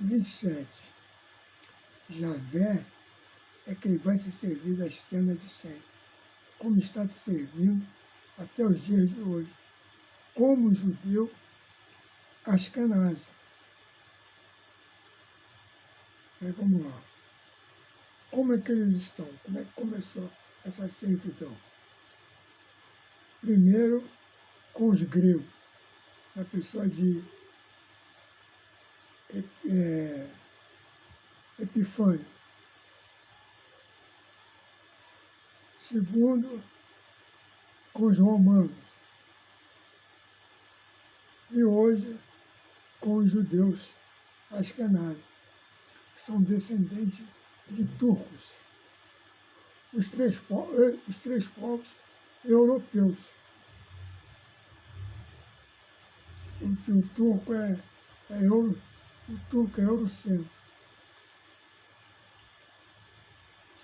27. Javé é quem vai se servir das tendas de Sem, como está se servindo até os dias de hoje, como judeu Askenazi. Aí vamos lá. Como é que eles estão? Como é que começou essa servidão? Primeiro, com os gregos, na pessoa de Epifânio. Segundo, com os romanos. E hoje, com os judeus Askenazi, que são descendentes de turcos. Os três povos europeus. O turco é eurocêntrico,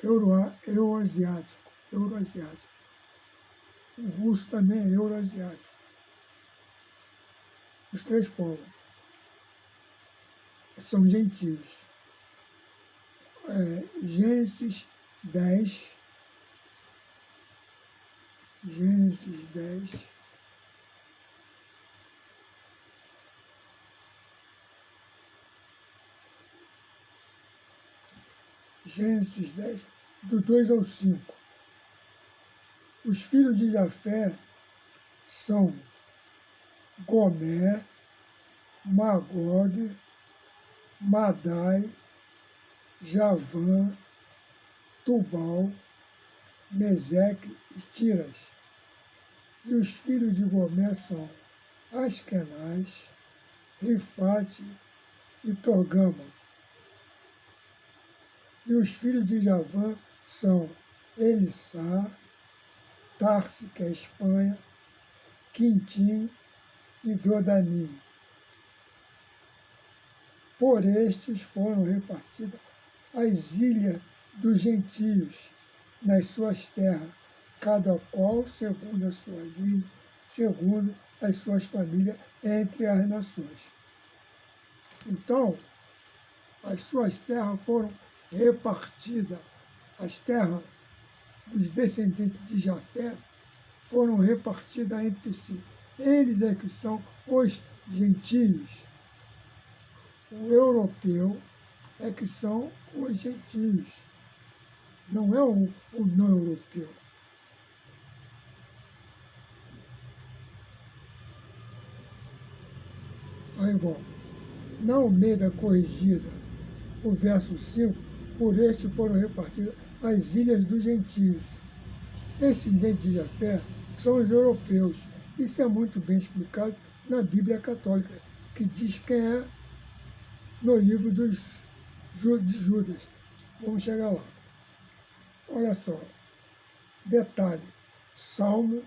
euroasiático. O russo também é euroasiático. Os três povos são gentios. Gênesis 10. Gênesis 10. Gênesis 10, do 2 ao 5. Os filhos de Jafé são Gomer, Magog, Madai, Javã, Tubal, Meseque e Tiras. E os filhos de Gomer são Askenaz, Rifate e Togama. E os filhos de Javã são Elissá, Tarse, que é a Espanha, Quintim e Dodanim. Por estes foram repartidas as ilhas dos gentios nas suas terras, cada qual segundo as suas linhas, segundo as suas famílias entre as nações. Então, as suas terras foram repartidas, as terras dos descendentes de Jafé foram repartidas entre si. Eles é que são os gentios. O europeu é que são os gentios. Não é o não europeu. Aí bom, na Almeida Corrigida, o verso 5, por este foram repartidas as ilhas dos gentios. Descendentes de Jafé são os europeus. Isso é muito bem explicado na Bíblia Católica, que diz quem é no livro de Judas. Vamos chegar lá. Olha só. Detalhe. Salmo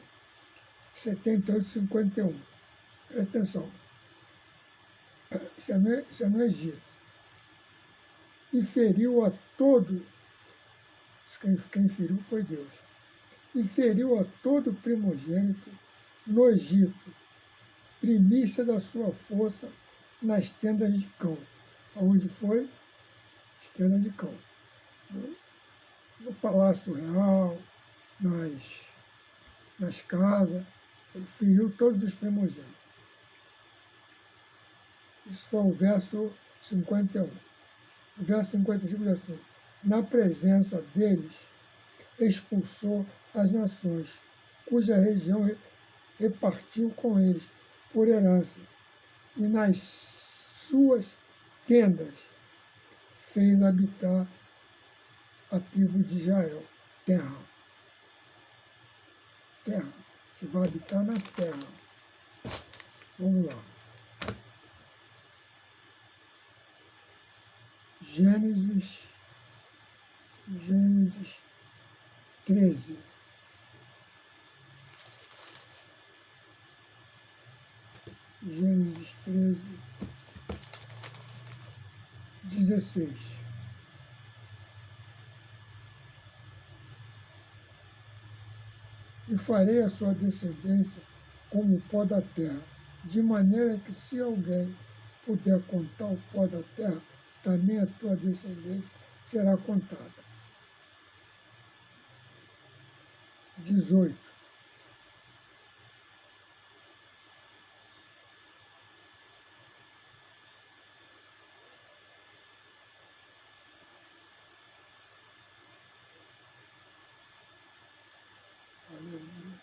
78, 51. Presta atenção. Isso é no Egito. E feriu a todo, quem feriu foi Deus, e feriu a todo primogênito no Egito, primícia da sua força nas tendas de cão. Aonde foi? As tendas de cão. No Palácio Real, nas casas, ele feriu todos os primogênitos. Isso foi o verso 51. O verso 55 diz assim: na presença deles expulsou as nações, cuja região repartiu com eles por herança, e nas suas tendas fez habitar a tribo de Israel. Terra. Terra. Você vai habitar na terra. Vamos lá. Gênesis 13. Gênesis 13, 16. E farei a sua descendência como o pó da terra, de maneira que se alguém puder contar o pó da terra, também a tua descendência será contada. 18. Aleluia.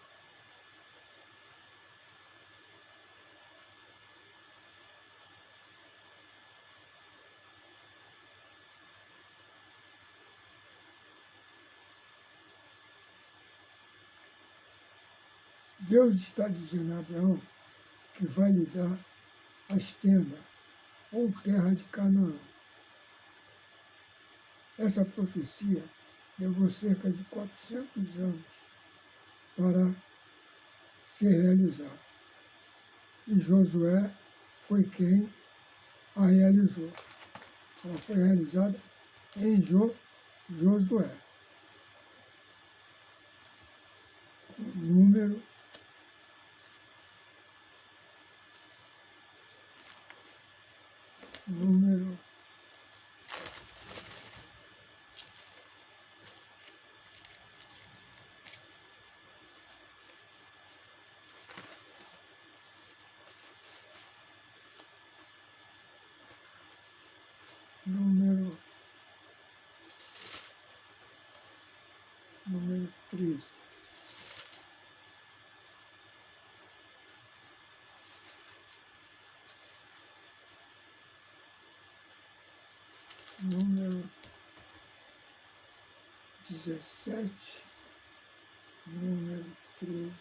Deus está dizendo a Abraão que vai lhe dar as tendas, ou terra de Canaã. Essa profecia levou cerca de 400 anos para se realizar. E Josué foi quem a realizou. Ela foi realizada em Josué. Número 13. Número 17, número 13.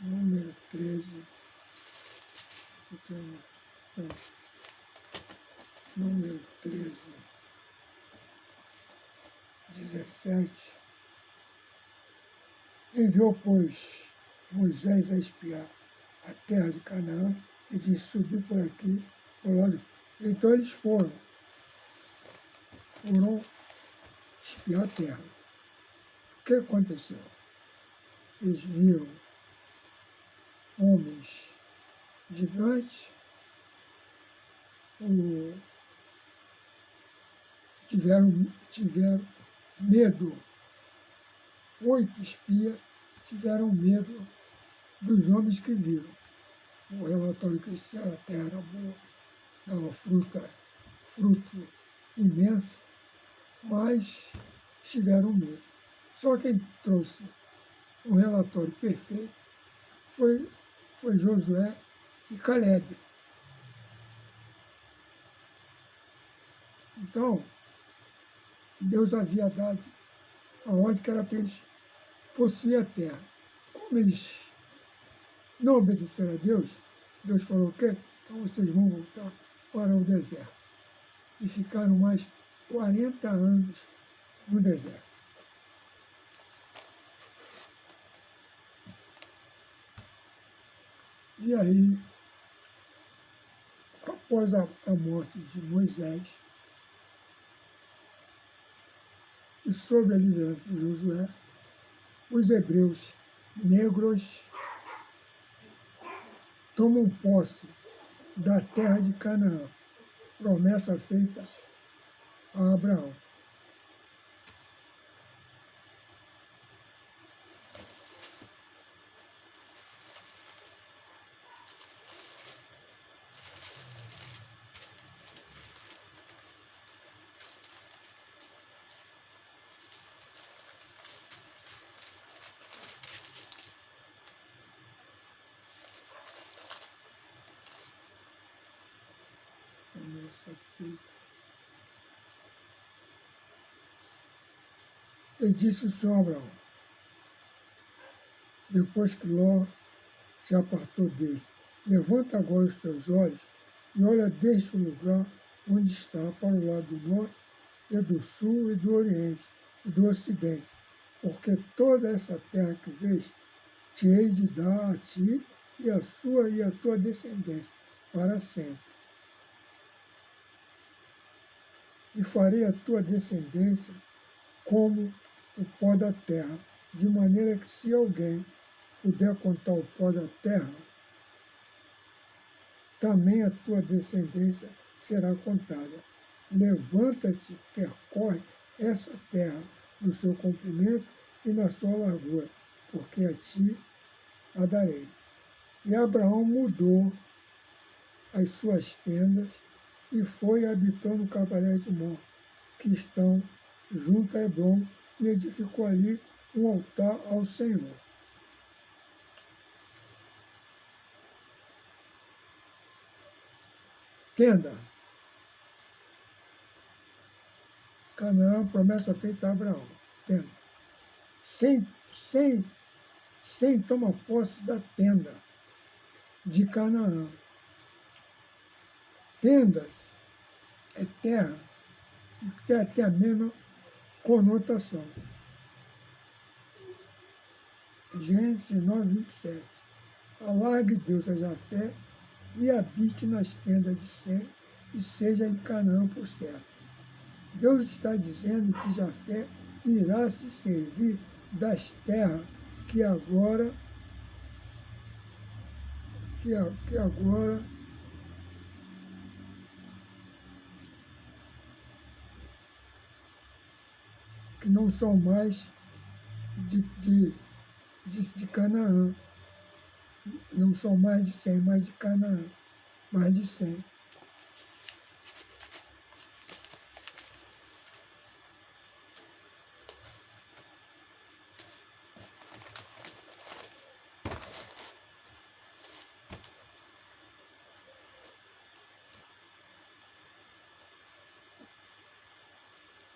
Número 13. Número 13. 17. Enviou, pois, Moisés a espiar a terra de Canaã e disse: subir por aqui, por lado. Então eles foram espiar a terra. O que aconteceu? Eles viram homens gigantes, tiveram medo. 8 espias tiveram medo dos homens que viram. O relatório que eles disseram, a terra era boa, dava fruto imenso, mas tiveram medo. Só quem trouxe um relatório perfeito foi Josué e Caleb. Então, Deus havia dado a ordem que era para eles possuir a terra. Como eles não obedeceram a Deus, Deus falou: o quê? Então vocês vão voltar para o deserto. E ficaram mais 40 anos no deserto. E aí, após a morte de Moisés, e sob a liderança de Josué, os hebreus negros tomam posse da terra de Canaã, promessa feita a Abraão. Promessa feita. E disse o Senhor a Abraão, depois que Ló se apartou dele: levanta agora os teus olhos e olha desde o lugar onde está para o lado do norte e do sul e do oriente e do ocidente, porque toda essa terra que vês te hei de dar a ti e a tua descendência para sempre. E farei a tua descendência como o pó da terra, de maneira que se alguém puder contar o pó da terra, também a tua descendência será contada. Levanta-te, percorre essa terra no seu comprimento e na sua largura, porque a ti a darei. E Abraão mudou as suas tendas e foi e habitou no Cabaré de Mor, que estão junto a Hebrom, e edificou ali um altar ao Senhor. Tenda. Canaã, promessa feita a Abraão. Tenda. Sem tomar posse da tenda de Canaã. Tendas é terra, e tem a mesma conotação. Gênesis 9, 27. Alargue Deus a Jafé e habite nas tendas de Sem e seja em Canaã por certo. Deus está dizendo que Jafé irá se servir das terras que agora que não são mais de Canaã. Não são mais de 100, mais de Canaã. Mais de 100.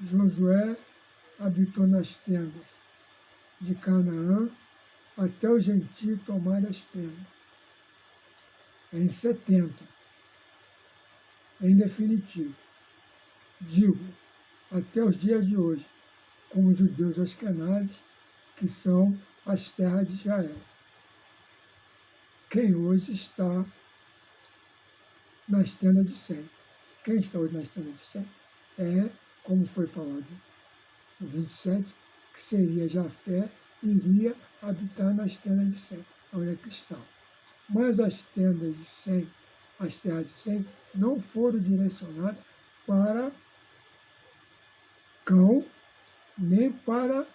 Josué habitou nas tendas de Canaã até os gentios tomarem as tendas. Em 70, em definitivo. Digo, até os dias de hoje, como os judeus askenazes, que são as terras de Israel. Quem hoje está nas tendas de Sem. Quem está hoje nas tendas de Sem é, como foi falado no 27, que seria Jafé, iria habitar nas tendas de Sem, onde é que estão. Mas as tendas de Sem, as terras de Sem, não foram direcionadas para Cão, nem para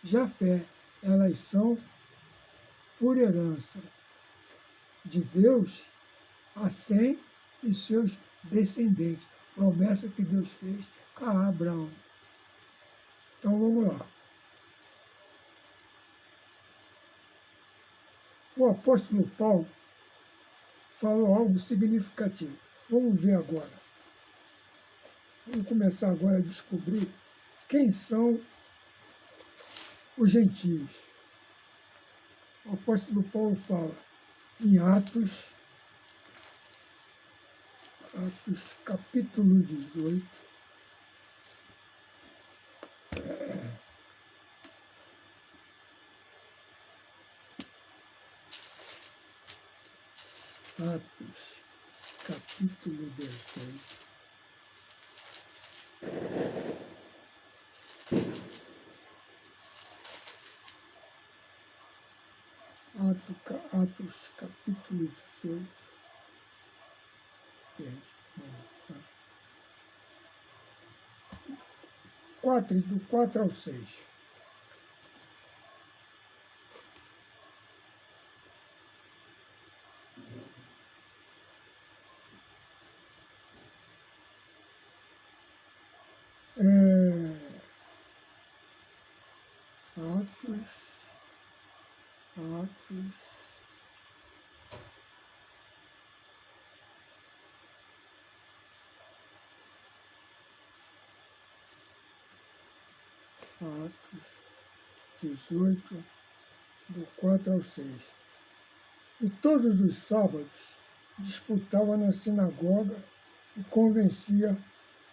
Jafé. Elas são por herança de Deus a Sem e seus descendentes. Promessa que Deus fez a Abraão. Então vamos lá. O apóstolo Paulo falou algo significativo. Vamos ver agora. Vamos começar agora a descobrir quem são os gentios. O apóstolo Paulo fala em Atos capítulo 18. Atos, capítulo 18. Atos, capítulo 18. Do 4 ao 6. Atos 18, do 4 ao 6. E todos os sábados disputava na sinagoga e convencia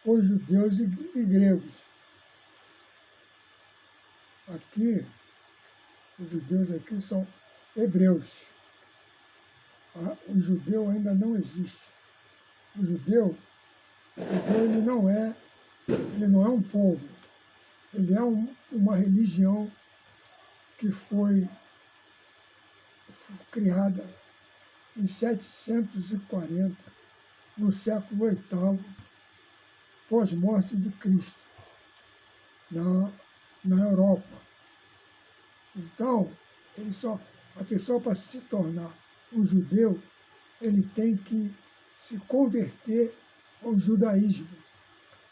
os judeus e gregos. Aqui, os judeus aqui são hebreus. O judeu ainda não existe. O judeu ele não é um povo. Ele é uma religião que foi criada em 740, no século VIII, pós-morte de Cristo, na Europa. Então, a pessoa, para se tornar um judeu, ele tem que se converter ao judaísmo.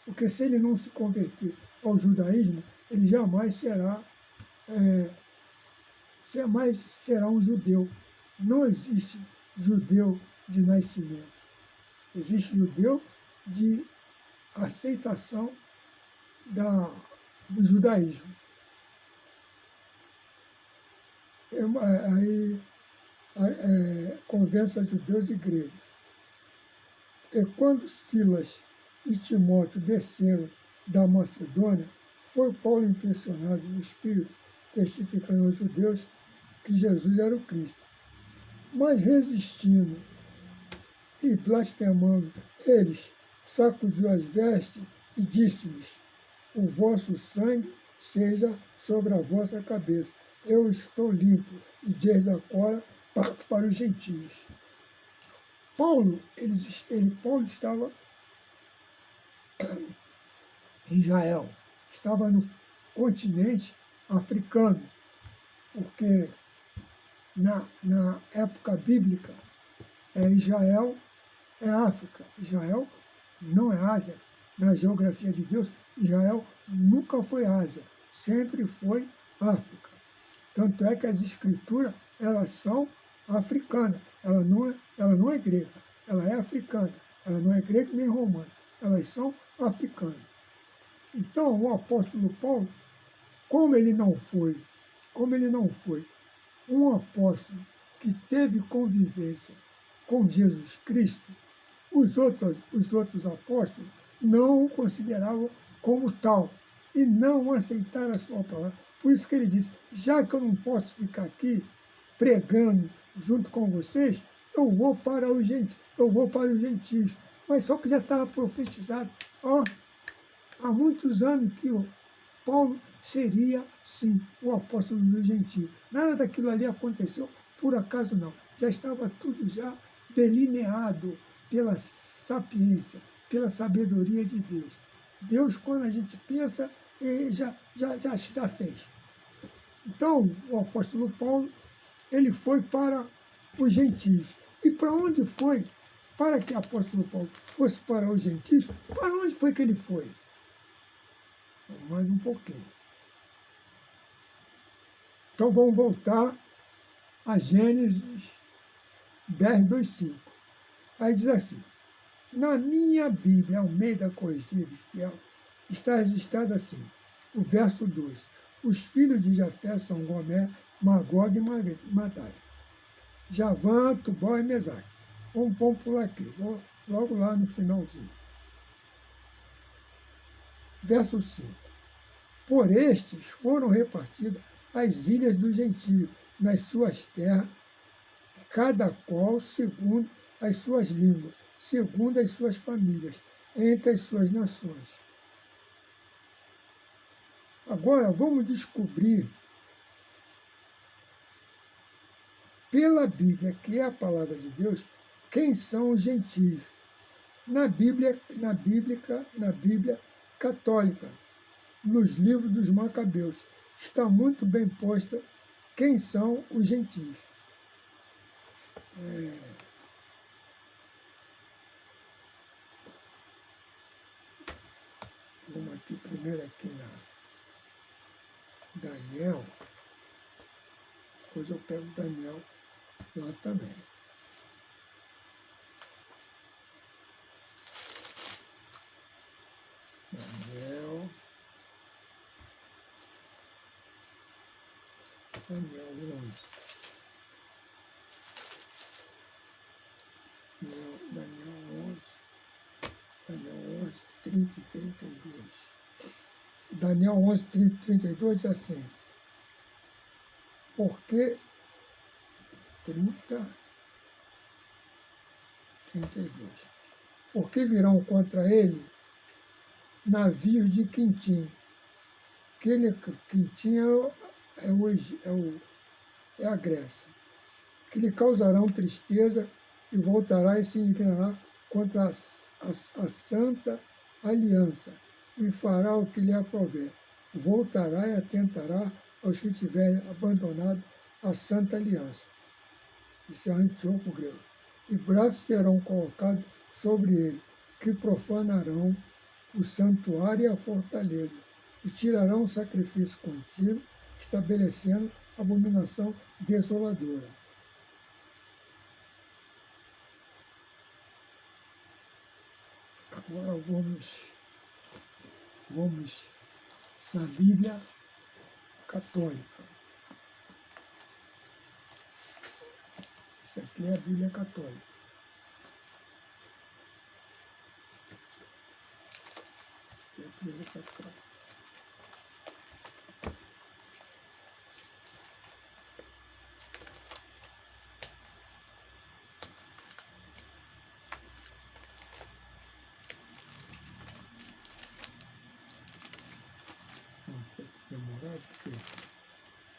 Porque se ele não se converter ao judaísmo, ele jamais será um judeu. Não existe judeu de nascimento. Existe judeu de aceitação do judaísmo. Aí convence a judeus e gregos. E quando Silas e Timóteo desceram da Macedônia, foi Paulo impressionado no Espírito, testificando aos judeus que Jesus era o Cristo. Mas resistindo e blasfemando, eles sacudiu as vestes e disse-lhes: o vosso sangue seja sobre a vossa cabeça. Eu estou limpo, e desde agora parto para os gentios. Paulo estava em Israel, estava no continente africano, porque na época bíblica, Israel é África. Israel não é Ásia. Na geografia de Deus, Israel nunca foi Ásia, sempre foi África. Tanto é que as escrituras, elas são africanas, ela não é grega, ela é africana, ela não é grega nem romana, elas são africanas. Então, o apóstolo Paulo, como ele não foi um apóstolo que teve convivência com Jesus Cristo, os outros apóstolos não o consideravam como tal e não aceitaram a sua palavra. Por isso que ele disse: já que eu não posso ficar aqui pregando junto com vocês, eu vou para os gentios. Mas só que já estava profetizado há muitos anos que o Paulo seria, sim, o apóstolo dos gentios. Nada daquilo ali aconteceu por acaso, não. Já estava tudo já delineado pela sapiência, pela sabedoria de Deus. Deus, quando a gente pensa, já fez. Então, o apóstolo Paulo, ele foi para os gentios. E para onde foi? Para que o apóstolo Paulo fosse para os gentios, para onde foi que ele foi? Mais um pouquinho. Então vamos voltar a Gênesis 10, 2, 5. Aí diz assim: na minha Bíblia, Almeida Corrigida de Fiel, está registrado assim, o verso 2. Os filhos de Jafé são Gomé, Magog e Madai. Javã, Tubal e Mesaque. Vamos pular aqui, vou logo lá no finalzinho. Verso 5. Por estes foram repartidas as ilhas dos gentios, nas suas terras, cada qual segundo as suas línguas, segundo as suas famílias, entre as suas nações. Agora vamos descobrir, pela Bíblia, que é a palavra de Deus, quem são os gentios. Na Bíblia católica, nos livros dos Macabeus, está muito bem posta quem são os gentios. Vamos aqui primeiro na Daniel, depois eu pego Daniel lá também. Daniel 11. Daniel 11, 30 e 32. Daniel 11, 30 e 32 diz assim: porque 30, 32. Porque virão contra ele navios de Quintim, quem tinha é a Grécia, que lhe causarão tristeza e voltará e se indignará contra a santa aliança e fará o que lhe aprouver. Voltará e atentará aos que tiverem abandonado a santa aliança. Isso é Antíoco grego. E braços serão colocados sobre ele, que profanarão o santuário e a fortaleza, e tirarão o sacrifício contínuo, estabelecendo abominação desoladora. Agora vamos na Bíblia Católica. Isso aqui é a Bíblia Católica. É a Bíblia Católica. É um pouco demorado, porque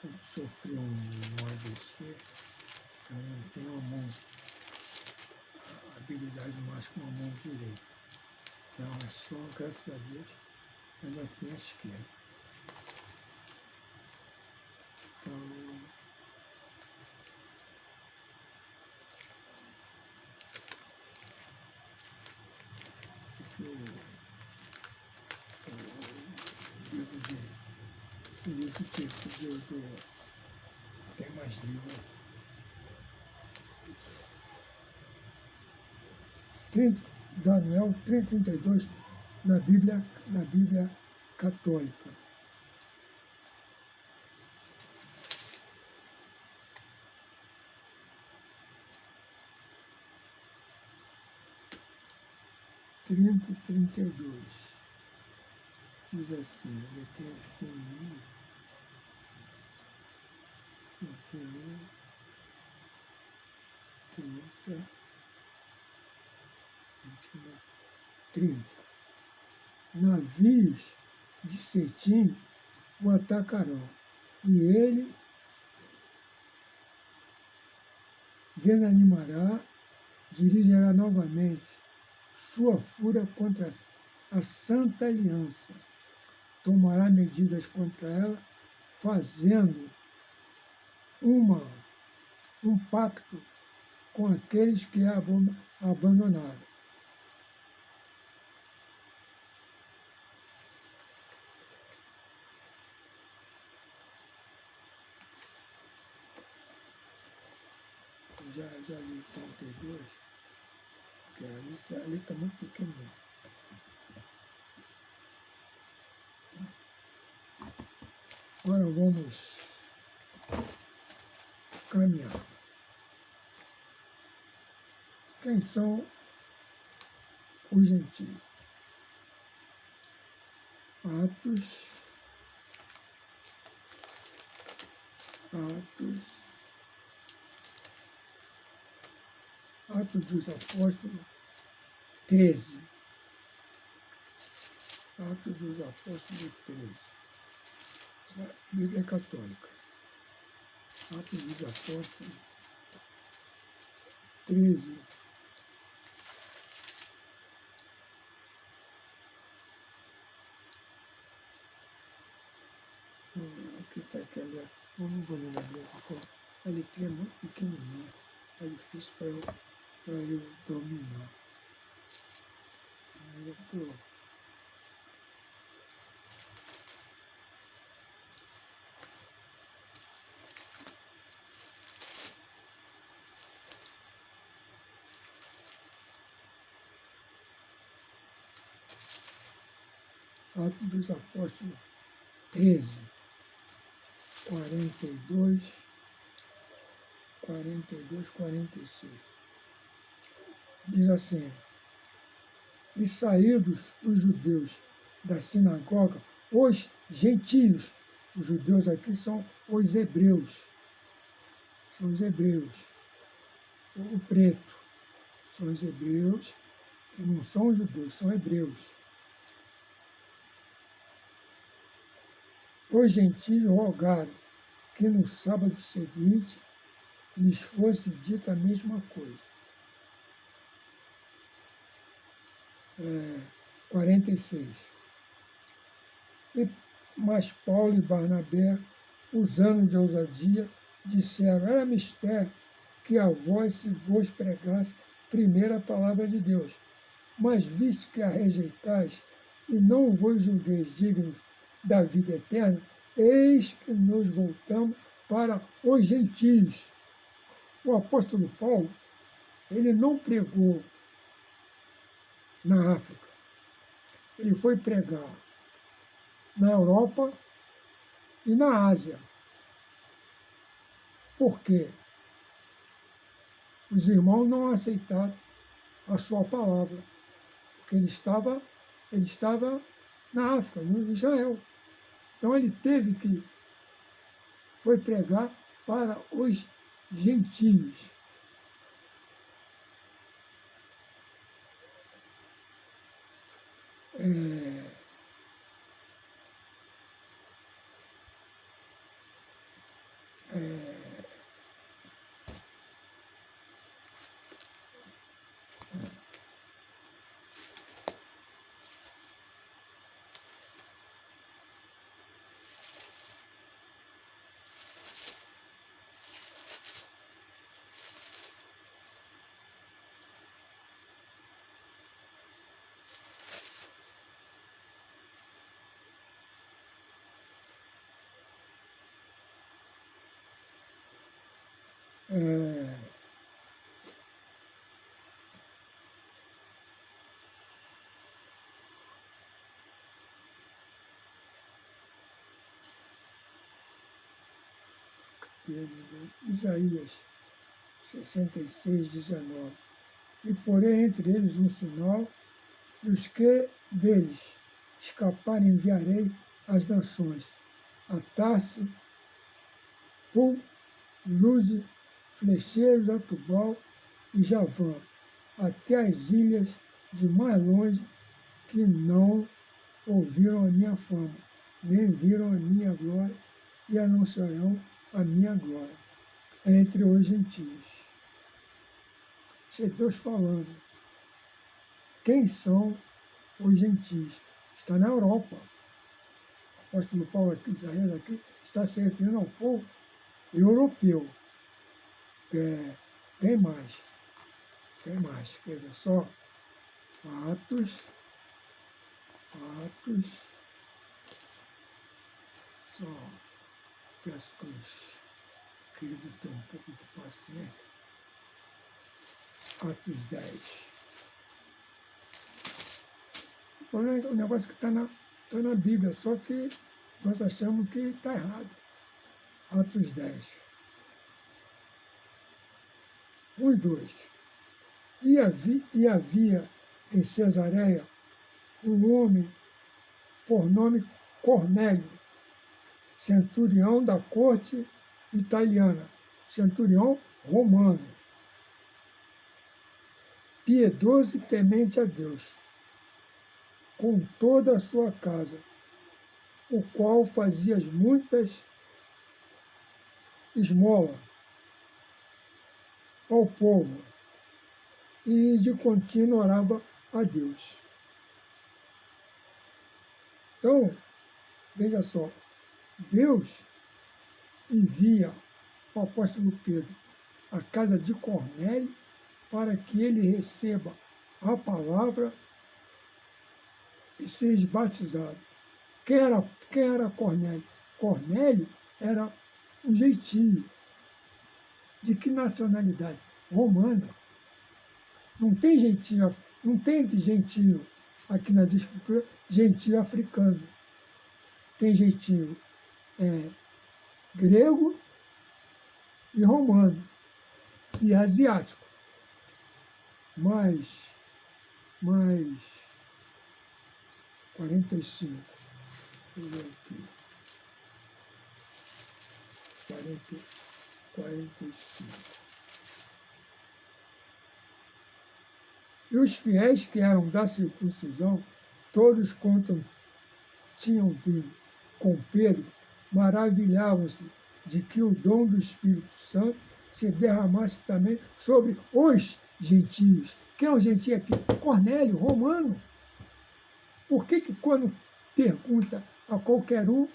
eu sofri um AVC, então não tenho a habilidade mais com a mão direita. Então, é só, graças a Deus, eu ainda tenho a esquerda. Então, o livro que tem mais livro. 30, Daniel 32 na Bíblia Católica. Trinta e 32. Diz assim, a letrinha pequenininha. 31, 30, 29, 30. Navios de cetim o atacarão, e ele desanimará, dirigirá novamente sua fúria contra a santa aliança, tomará medidas contra ela, fazendo um pacto com aqueles que a abandonaram. Já li 32, porque a lista está muito pequena. Agora vamos caminhar. Quem são os gentios? Atos dos Apóstolos 13. Atos dos Apóstolos 13. Isso é a Bíblia Católica. Atos dos Apóstolos 13. Aqui está aquela. Eu não vou ler na Bíblia, porque a letrinha é muito pequenininha. É difícil para eu dominar. Aí eu estou. Atos dos Apóstolos 13, 42, 46. Diz assim: e saídos os judeus da sinagoga, os gentios, os judeus aqui são os hebreus, o preto, são os hebreus, que não são judeus, são hebreus. os gentios rogaram que no sábado seguinte lhes fosse dita a mesma coisa. 46. Mas Paulo e Barnabé, usando de ousadia, disseram: era mister que a vós se vos pregasse primeiro a palavra de Deus. Mas visto que a rejeitais e não vos julgueis dignos da vida eterna, eis que nos voltamos para os gentios. O apóstolo Paulo, ele não pregou na África. Ele foi pregar na Europa e na Ásia. Por quê? Os irmãos não aceitaram a sua palavra, porque ele estava na África, em Israel. Então ele foi pregar para os gentios. Isaías 66, 19. E porém entre eles um sinal, e os que deles escaparem enviarei às nações, a Tarse, Pul, Lude, flecheiros a Tubal e Javã, até as ilhas de mais longe, que não ouviram a minha fama, nem viram a minha glória, e anunciarão a minha glória entre os gentios. Isso é Deus falando. Quem são os gentios? Está na Europa. O apóstolo Paulo aqui, Isaías aqui, está se referindo ao povo europeu. Tem mais. Quer ver só? Atos, só peço que os queridos tenham um pouco de paciência. Atos 10. O problema é o negócio que está na Bíblia, só que nós achamos que está errado. Atos 10. 1 e 2. E havia em Cesareia um homem por nome Cornélio, centurião da corte italiana, centurião romano, piedoso e temente a Deus, com toda a sua casa, o qual fazia muitas esmolas ao povo e de contínuo orava a Deus. Então, veja só, Deus envia o apóstolo Pedro à casa de Cornélio para que ele receba a palavra e seja batizado. Quem era Cornélio? Cornélio era um gentio. De que nacionalidade? Romana. Não tem gentio aqui nas escrituras, gentio africano. Tem gentio grego e romano e asiático. Mais 45. Deixa eu ver aqui. 45. E os fiéis que eram da circuncisão, todos quanto tinham vindo com Pedro, maravilhavam-se de que o dom do Espírito Santo se derramasse também sobre os gentios. Quem é o gentio aqui? Cornélio, romano. Por que quando pergunta a qualquer um,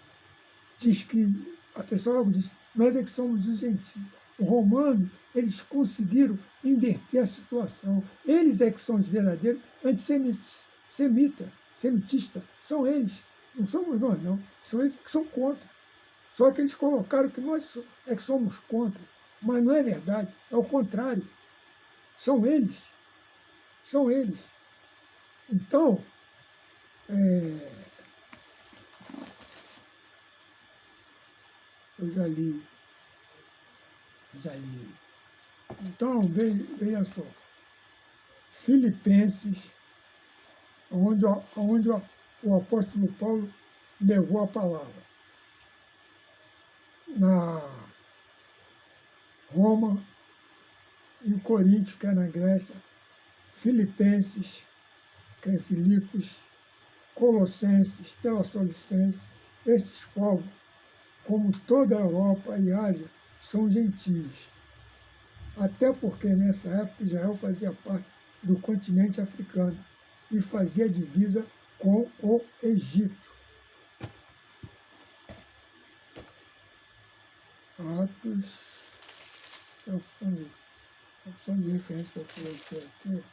diz que a pessoa logo diz, nós é que somos os gentios. O romano, eles conseguiram inverter a situação. Eles é que são os verdadeiros semitistas. São eles. Não somos nós, não. São eles que são contra. Só que eles colocaram que nós é que somos contra. Mas não é verdade. É o contrário. São eles. São eles. Então, eu já li. Então, veja só. Filipenses, onde o apóstolo Paulo levou a palavra. Na Roma, em Coríntio, que é na Grécia, Filipenses, que é Filipos, Colossenses, Tessalonicenses, esses povos, como toda a Europa e Ásia, são gentios. Até porque nessa época Israel fazia parte do continente africano e fazia divisa com o Egito. Atos, é a opção de referência que eu coloquei aqui.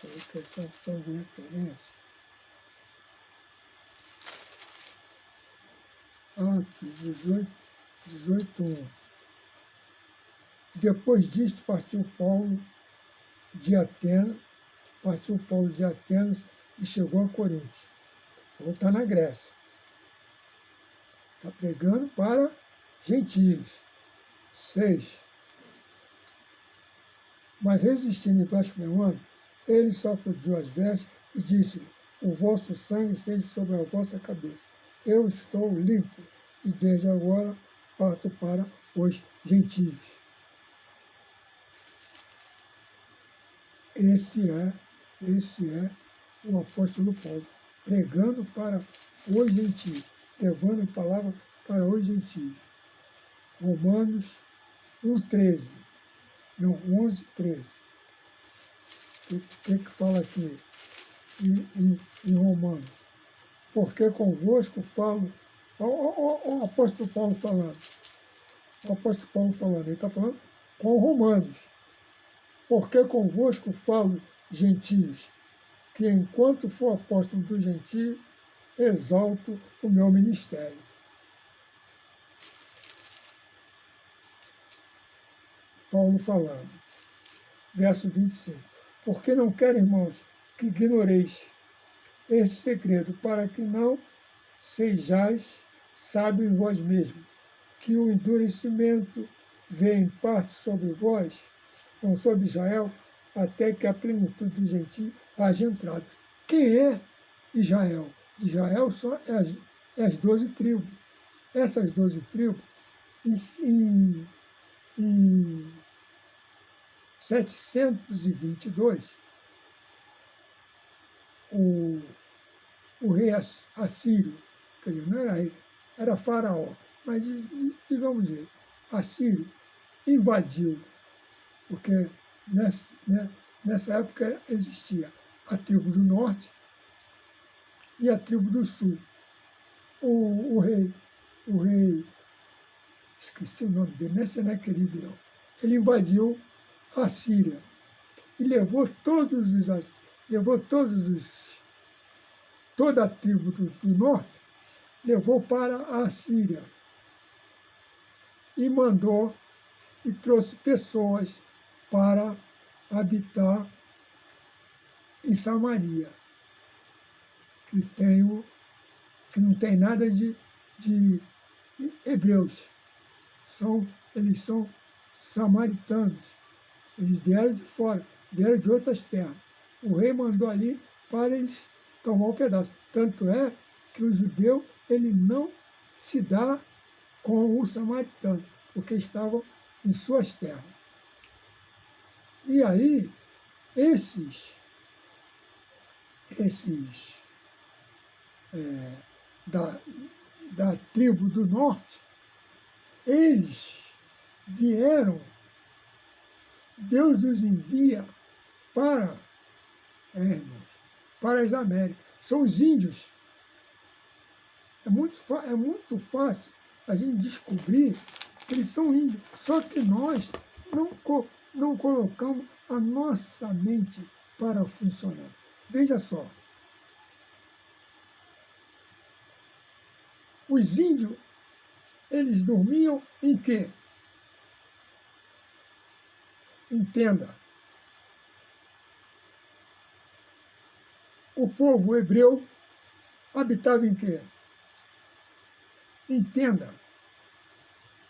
Coloquei aqui a opção de referência. Atos 18:1. Depois disto partiu Paulo de Atenas e chegou a Corinto. Paulo está na Grécia. Está pregando para gentios. 6. Mas resistindo e blasfemando, ele sacudiu as vestes e disse: o vosso sangue seja sobre a vossa cabeça. Eu estou limpo e desde agora parto para os gentios. Esse é o apóstolo Paulo, pregando para os gentios, levando a palavra para os gentios. Romanos 1:13. Não, 11:13. O que fala aqui em Romanos? Porque convosco falo. O apóstolo Paulo falando. Ele está falando com Romanos. Porque convosco falo, gentios, que enquanto for apóstolo dos gentios, exalto o meu ministério. Paulo falando, verso 25. Porque não quero, irmãos, que ignoreis este segredo, para que não sejais sábios em vós mesmos, que o endurecimento vem em parte sobre vós, não sobre Israel, até que a plenitude dos gentios haja entrado. Quem é Israel? Israel são as 12 tribos. Essas 12 tribos, em 722, o rei assírio, quer dizer, não era rei, era faraó, mas digamos aí, assírio invadiu, porque nessa época existia a tribo do norte e a tribo do sul. O rei, esqueci o nome dele, não é Senaqueribe, não. Ele invadiu a Síria e levou toda a tribo do norte, levou para a Síria e trouxe pessoas para habitar em Samaria, que não tem nada de hebreus. Eles são samaritanos. Eles vieram de fora, vieram de outras terras. O rei mandou ali para eles tomar um pedaço. Tanto é que o judeu ele não se dá com o samaritano, porque estavam em suas terras. E aí, esses da, da tribo do norte, eles vieram, Deus os envia para, irmãos, para as Américas. São os índios. É muito fácil a gente descobrir que eles são índios, só que nós não colocamos a nossa mente para funcionar. Veja só, os índios, eles dormiam em quê? Entenda, o povo hebreu habitava em quê? Entenda,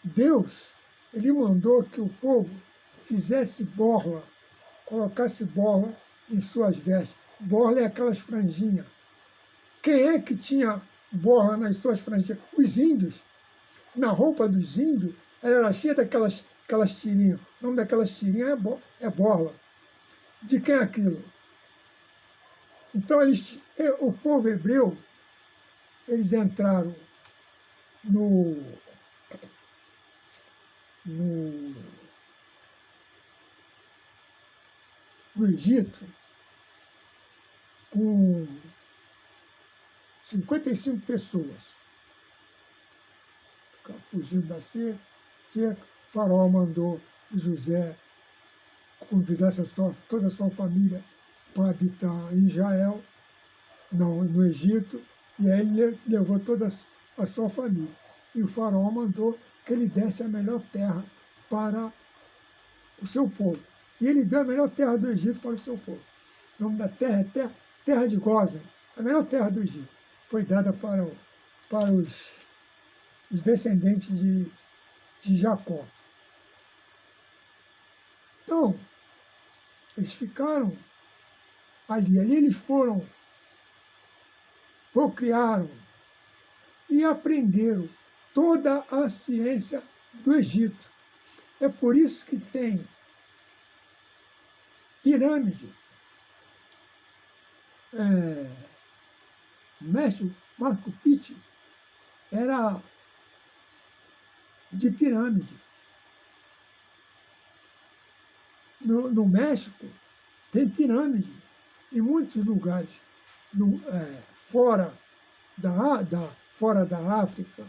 Deus, ele mandou que o povo fizesse borla, colocasse borla em suas vestes. Borla é aquelas franjinhas. Quem é que tinha borla nas suas franjinhas? Os índios. Na roupa dos índios, ela era cheia aquelas tirinhas. O nome daquelas tirinhas é borla. De quem é aquilo? Então, o povo hebreu, eles entraram no Egito com 55 pessoas. Fugindo da seca, o faraó mandou José convidar toda a sua família para habitar em Israel, no Egito, e aí ele levou toda a sua família. E o faraó mandou que ele desse a melhor terra para o seu povo. E ele deu a melhor terra do Egito para o seu povo. O nome da terra é terra de Gósen, a melhor terra do Egito. Foi dada para os descendentes de Jacó. Então, eles ficaram ali eles procriaram e aprenderam toda a ciência do Egito. É por isso que tem pirâmide. Machu Picchu era de pirâmide. No México tem pirâmide. Em muitos lugares fora da África,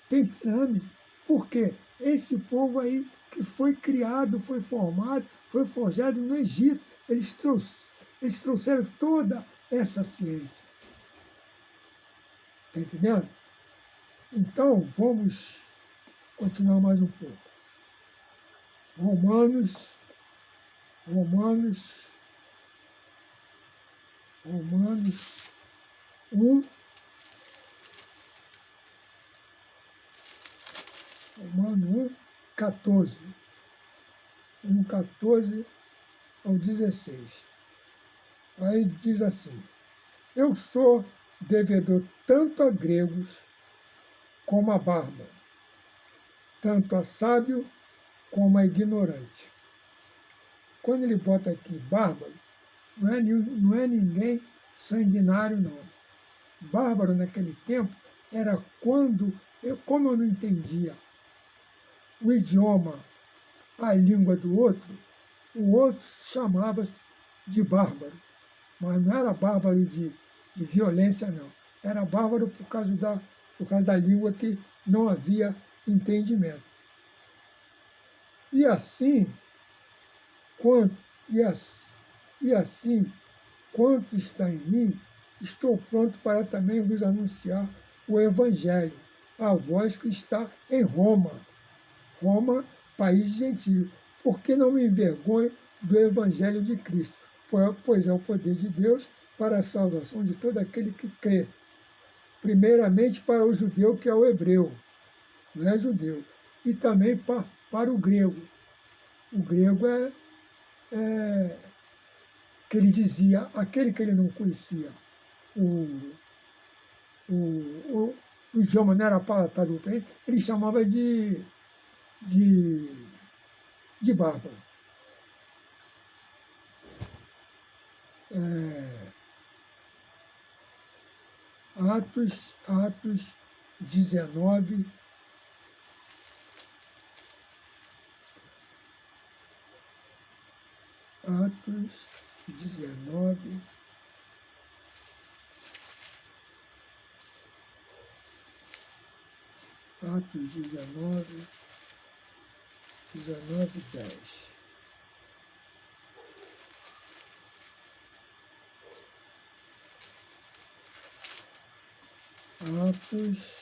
tem pirâmide. Por quê? Esse povo aí que foi criado, foi formado, foi forjado no Egito. Eles trouxeram toda essa ciência. Está entendendo? Então, vamos continuar mais um pouco. Romanos 1, Romanos 1, 14. 1, 14 ao 16. Aí diz assim: eu sou devedor tanto a gregos como a bárbaros, tanto a sábio como a ignorante. Quando ele bota aqui bárbaro, não é ninguém sanguinário, não. Bárbaro, naquele tempo, era como eu não entendia o idioma, a língua do outro, o outro chamava-se de bárbaro. Mas não era bárbaro de violência, não. Era bárbaro por causa da língua que não havia entendimento. E assim, quanto está em mim, estou pronto para também vos anunciar o Evangelho, a vós que está em Roma, país gentio, porque não me envergonho do Evangelho de Cristo, pois é o poder de Deus para a salvação de todo aquele que crê. Primeiramente para o judeu, que é o hebreu, não é judeu, e também para o grego. O grego que ele dizia, aquele que ele não conhecia, o idioma não era palatável para ele chamava de bárbaro. Atos 19, Atos 19, Atos 19, 10. Atos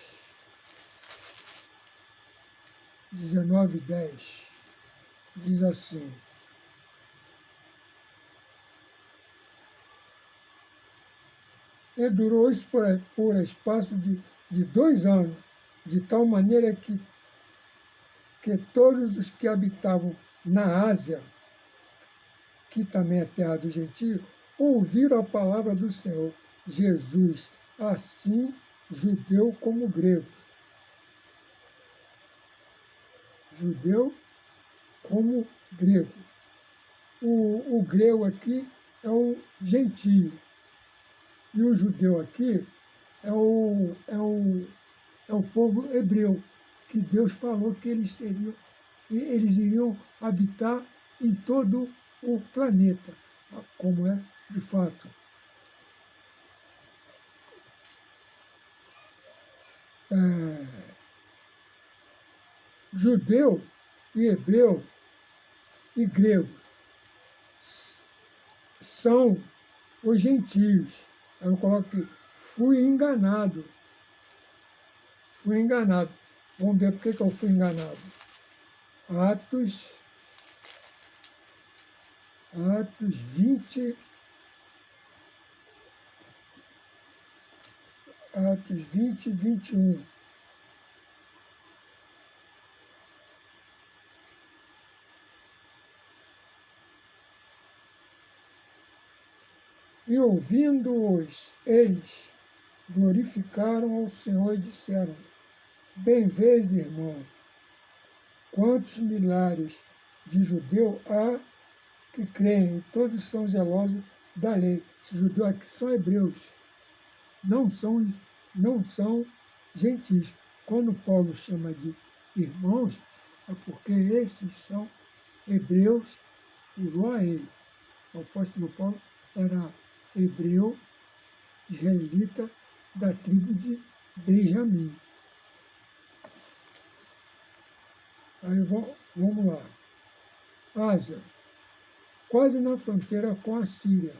19, 10 diz assim: e durou isso por espaço de 2 anos, de tal maneira que todos os que habitavam na Ásia, que também é terra do gentio, ouviram a palavra do Senhor Jesus, assim judeu como grego. Judeu como grego. O grego aqui é o gentio. E o judeu aqui é o povo hebreu, que Deus falou que eles iriam habitar em todo o planeta, como é de fato. Judeu e hebreu e grego são os gentios. Aí eu coloco aqui, fui enganado. Fui enganado. Vamos ver por que eu fui enganado. Atos 20, Atos 20, 21. E ouvindo-os, eles glorificaram ao Senhor e disseram: bem vês, irmão, quantos milhares de judeus há que creem, e todos são zelosos da lei. Os judeus aqui são hebreus, não são gentis. Quando Paulo chama de irmãos, é porque esses são hebreus igual a ele. O apóstolo Paulo era hebreu, israelita, da tribo de Benjamim. Aí vamos lá. Ásia, quase na fronteira com a Síria.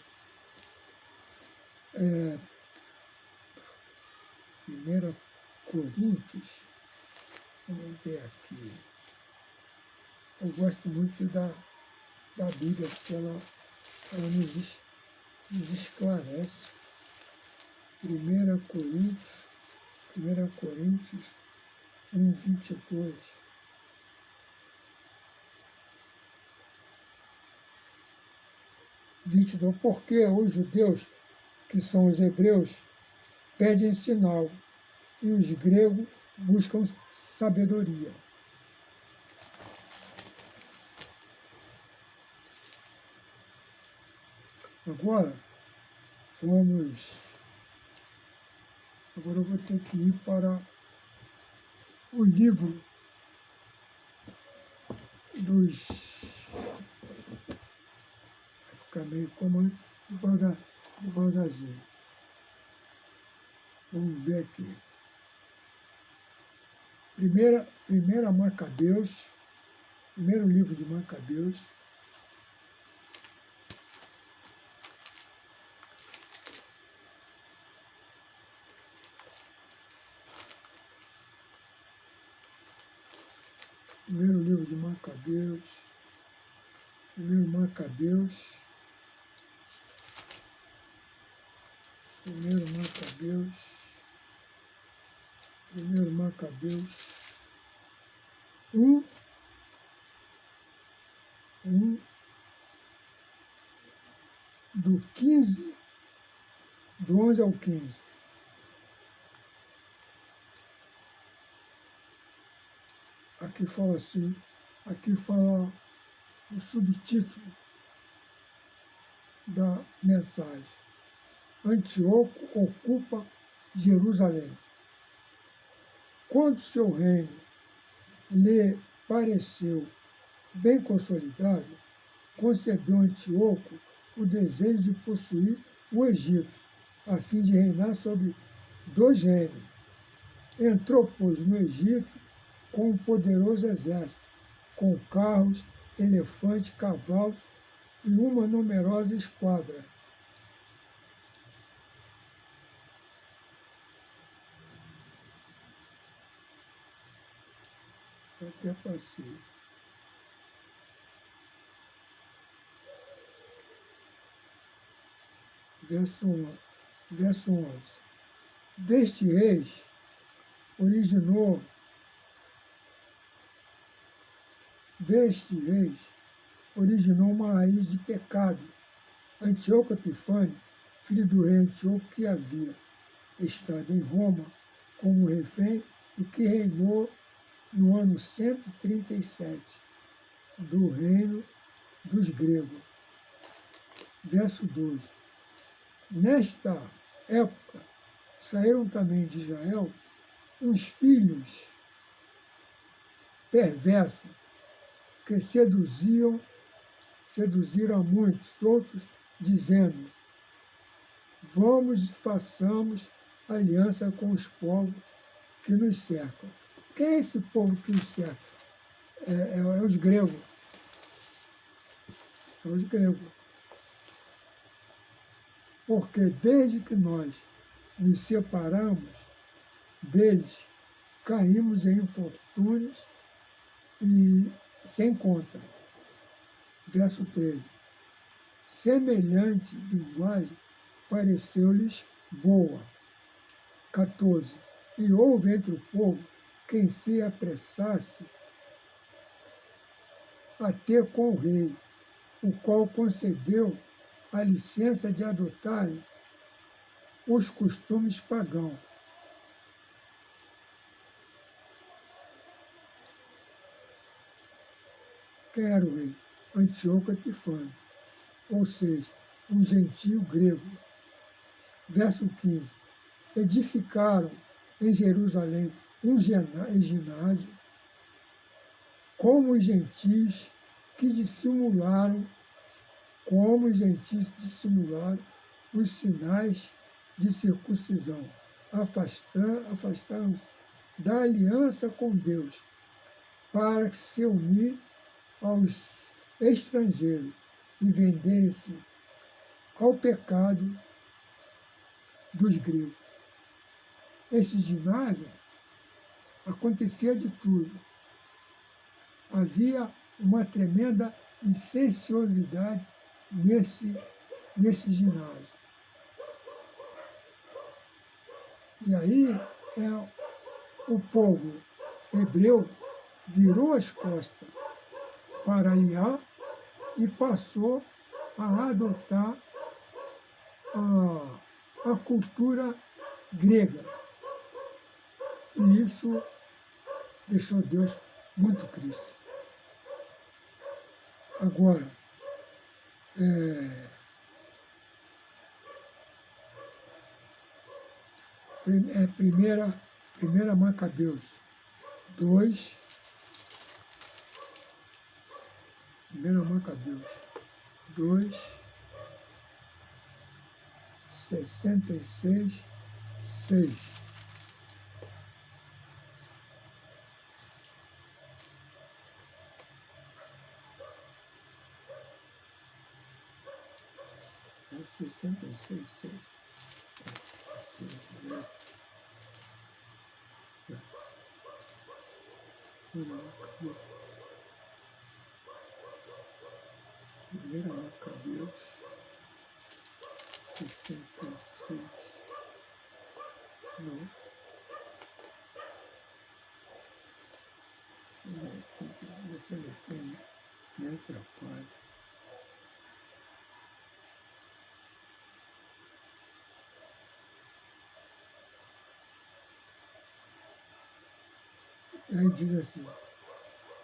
1 Coríntios, vamos ver aqui. Eu gosto muito da Bíblia, porque ela nos esclarece. 1 Coríntios 1, 22. Porque os judeus, que são os hebreus, pedem sinal, e os gregos buscam sabedoria. Agora eu vou ter que ir para o livro dos... Vai ficar meio como devagarzinho. Vamos ver aqui. Primeira Macabeus, primeiro livro de Macabeus. Primeiro livro de Macabeus. Primeiro Macabeus. Primeiro Macabeus 1, do 15, do 11 ao 15. Aqui fala assim, aqui fala o subtítulo da mensagem. Antíoco ocupa Jerusalém. Quando seu reino lhe pareceu bem consolidado, concebeu Antíoco o desejo de possuir o Egito, a fim de reinar sobre 2 reinos. Entrou, pois, no Egito com um poderoso exército, com carros, elefantes, cavalos e uma numerosa esquadra. Eu até passei. Verso 11. Deste reis originou uma raiz de pecado. Antíoco Epifânio, filho do rei Antíoco, que havia estado em Roma como refém e que reinou no ano 137 do reino dos gregos. Verso 12. Nesta época saíram também de Israel uns filhos perversos que seduziram a muitos outros, dizendo: vamos e façamos aliança com os povos que nos cercam. Quem é esse povo que nos cerca? É os gregos. É os gregos. Porque desde que nós nos separamos deles, caímos em infortúnios e sem conta. Verso 13. Semelhante linguagem pareceu-lhes boa. 14. E houve entre o povo quem se apressasse a ter com o rei, o qual concedeu a licença de adotarem os costumes pagãos. Quem era o rei? Antíoco Epifânio, ou seja, um gentio grego. Verso 15. Edificaram em Jerusalém um ginásio, como os gentios dissimularam os sinais de circuncisão, afastaram-se da aliança com Deus, para se unir aos estrangeiros e venderem-se ao pecado dos gregos. Esse ginásio acontecia de tudo. Havia uma tremenda licenciosidade nesse ginásio. E aí o povo hebreu virou as costas para Iá e passou a adotar a cultura grega. E isso deixou Deus muito triste. Agora, primeira Macabeus 2, primeira Macabeus 2, 66, 6. É 66, 6. Primeira Macabeus 66. Não. Essa letrinha me atrapalha. Aí diz assim: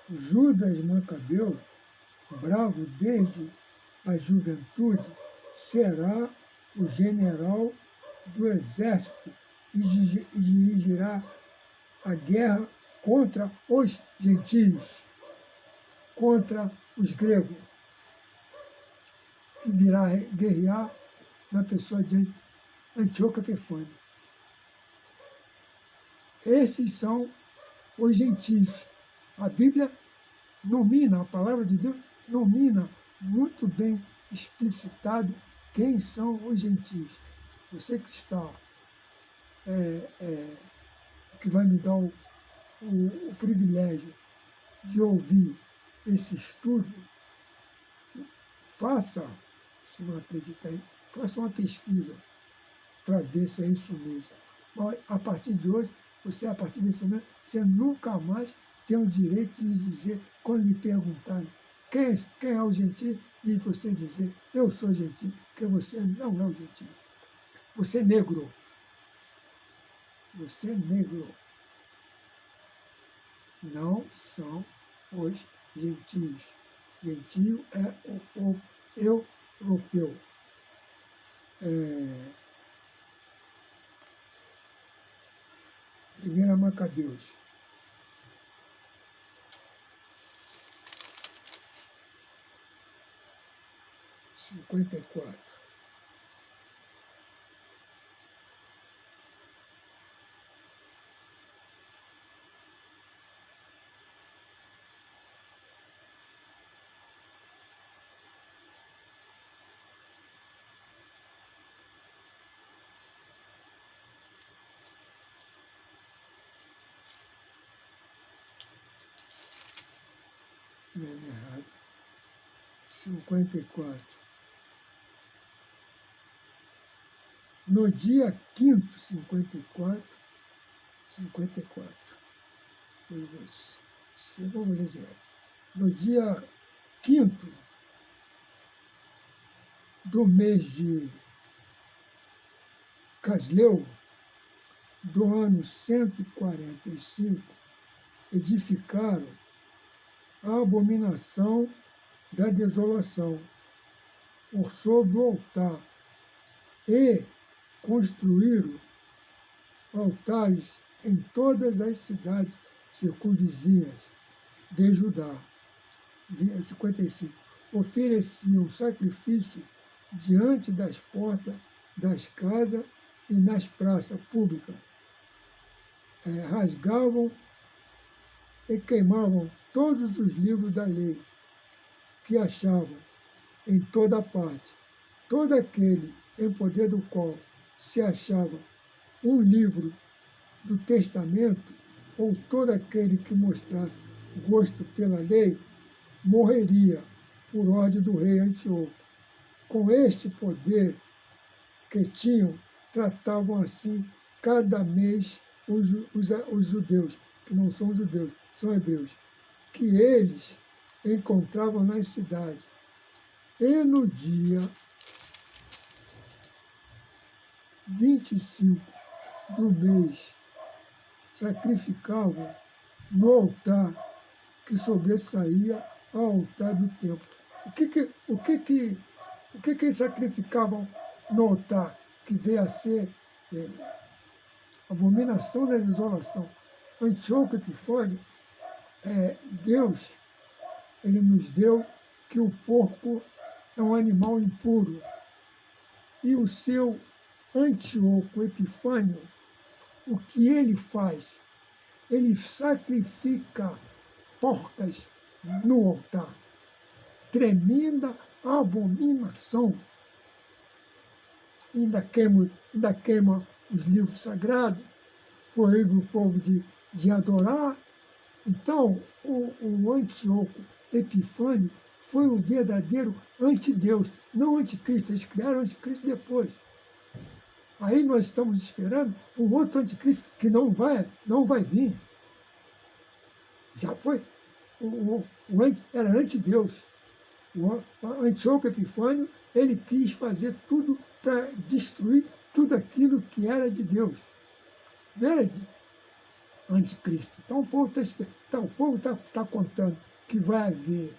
Judas Macabeu, bravo desde a juventude, será o general do exército e dirigirá a guerra contra os gentios, contra os gregos, que virá guerrear na pessoa de Antíoco Epifânio. Esses são os gentios. A Bíblia nomina, a palavra de Deus nomina muito bem explicitado quem são os gentios. Você que está, que vai me dar o privilégio de ouvir esse estudo, faça, se não acreditar aí, faça uma pesquisa para ver se é isso mesmo. Mas, a partir de hoje, você, a partir desse momento, você nunca mais tem o direito de dizer, quando lhe perguntarem quem é o gentio, e você dizer, eu sou gentio, porque você não é o gentio. Você é negro. Você é negro. Não são os gentios. Gentio é o povo europeu. Primeira Macabeus. Cinquenta e quatro. Não é errado. 54. No dia 5º, 54. Vamos ler direto. No dia 5º do mês de Casleu, do ano 145, edificaram a abominação da desolação por sobre o altar e construíram altares em todas as cidades circunvizinhas de Judá. 55. Ofereciam sacrifício diante das portas das casas e nas praças públicas. Rasgavam e queimavam todos os livros da lei que achavam em toda parte. Todo aquele em poder do qual se achava um livro do testamento, ou todo aquele que mostrasse gosto pela lei, morreria por ordem do rei Antíoco. Com este poder que tinham, tratavam assim cada mês os judeus, que não são judeus, são hebreus, que eles encontravam nas cidades. E no dia 25 do mês, sacrificavam no altar que sobressaía ao altar do templo. O que eles sacrificavam no altar, que veio a ser abominação da desolação? Antíoco Epifânio, Deus, ele nos deu que o porco é um animal impuro. E o seu Antíoco Epifânio, o que ele faz? Ele sacrifica porcas no altar. Tremenda abominação. Ainda queima os livros sagrados, proíbe o povo de adorar. Então, o Antíoco Epifânio foi o verdadeiro antideus, não anticristo. Eles criaram o anticristo depois. Aí nós estamos esperando um outro anticristo que não vai vir. Já foi. Era antideus. O Antíoco Epifânio, ele quis fazer tudo para destruir tudo aquilo que era de Deus. Não era de anticristo. Então o povo está contando que vai haver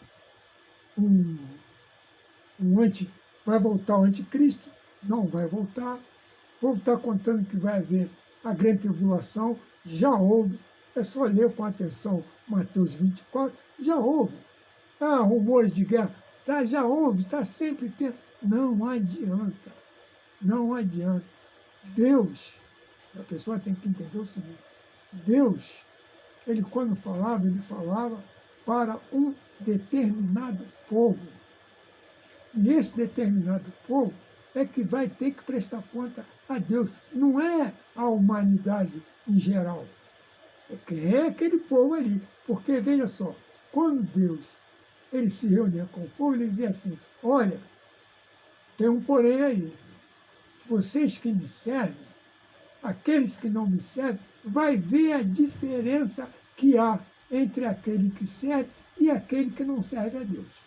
vai voltar o anticristo. Não vai voltar. O povo está contando que vai haver a grande tribulação, já houve. É só ler com atenção Mateus 24, já houve. Ah, rumores de guerra, tá, já houve, está sempre tendo. Não adianta, não adianta. Deus, a pessoa tem que entender o seguinte, Deus, ele ele falava para um determinado povo. E esse determinado povo é que vai ter que prestar conta a Deus. Não é a humanidade em geral. É aquele povo ali. Porque, veja só, quando Deus ele se reunia com o povo, ele dizia assim, olha, tem um porém aí. Vocês que me servem, aqueles que não me servem, vai ver a diferença que há entre aquele que serve e aquele que não serve a Deus.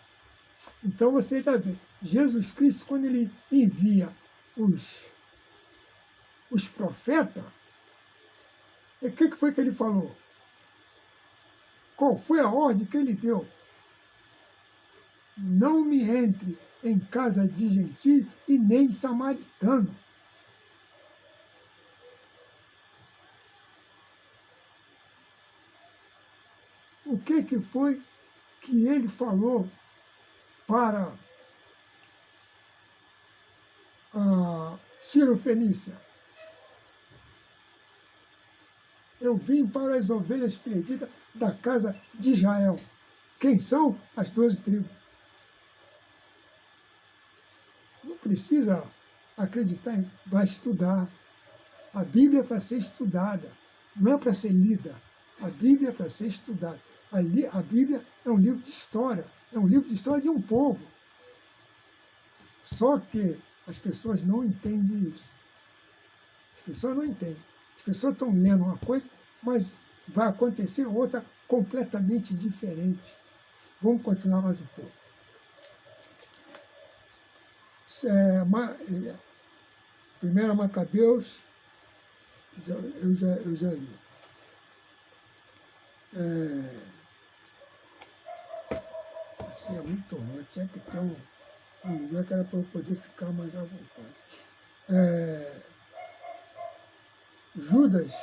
Então você já vê, Jesus Cristo, quando ele envia os profetas, o que foi que ele falou? Qual foi a ordem que ele deu? Não me entre em casa de gentio e nem de samaritano. O que foi que ele falou para a Ciro Fenícia? Eu vim para as ovelhas perdidas da casa de Israel. Quem são? As 12 tribos. Não precisa acreditar, vai estudar. A Bíblia é para ser estudada, não é para ser lida. A Bíblia é para ser estudada. A Bíblia é um livro de história, é um livro de história de um povo. Só que as pessoas não entendem isso. As pessoas não entendem. As pessoas estão lendo uma coisa, mas vai acontecer outra completamente diferente. Vamos continuar mais um pouco. Primeira Macabeus, eu já li. Assim é muito ruim, tinha que ter um lugar que era para eu poder ficar mais à vontade. Judas,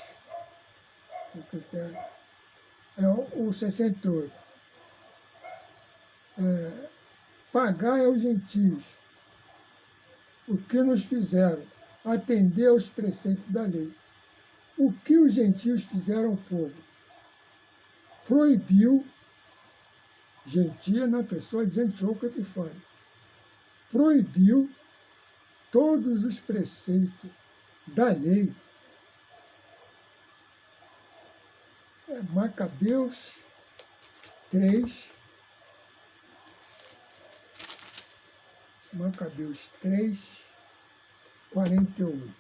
o 68. Pagai aos gentios o que nos fizeram, atender aos preceitos da lei. O que os gentios fizeram ao povo? Proibiu, gentia na pessoa de Antíoco Epifânio, proibiu todos os preceitos da lei. Macabeus 3, Macabeus 3, 48.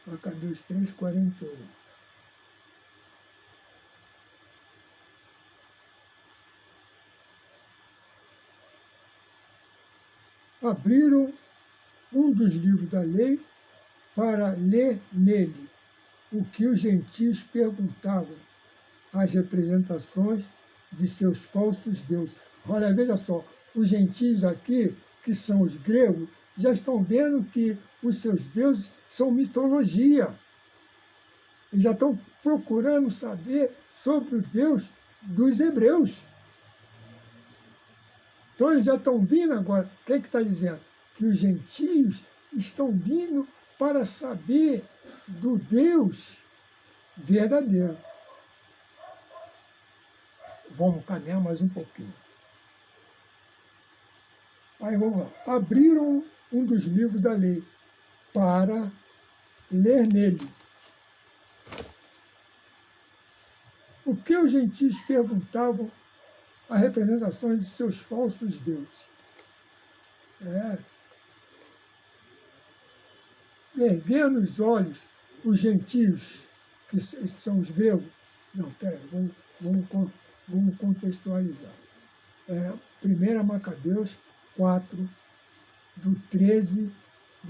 Macabeus 3, 48. Abriram um dos livros da lei para ler nele o que os gentios perguntavam às representações de seus falsos deuses. Olha, veja só, os gentios aqui, que são os gregos, já estão vendo que os seus deuses são mitologia. Eles já estão procurando saber sobre o Deus dos hebreus. Então eles já estão vindo agora. O que está dizendo? Que os gentios estão vindo para saber do Deus verdadeiro. Vamos caminhar mais um pouquinho. Aí vamos lá. Abriram um dos livros da lei para ler nele. O que os gentios perguntavam a representações de seus falsos deuses? Erguendo os olhos, os gentios, que são os gregos. Não, peraí, vamos contextualizar. 1 Macabeus 4, do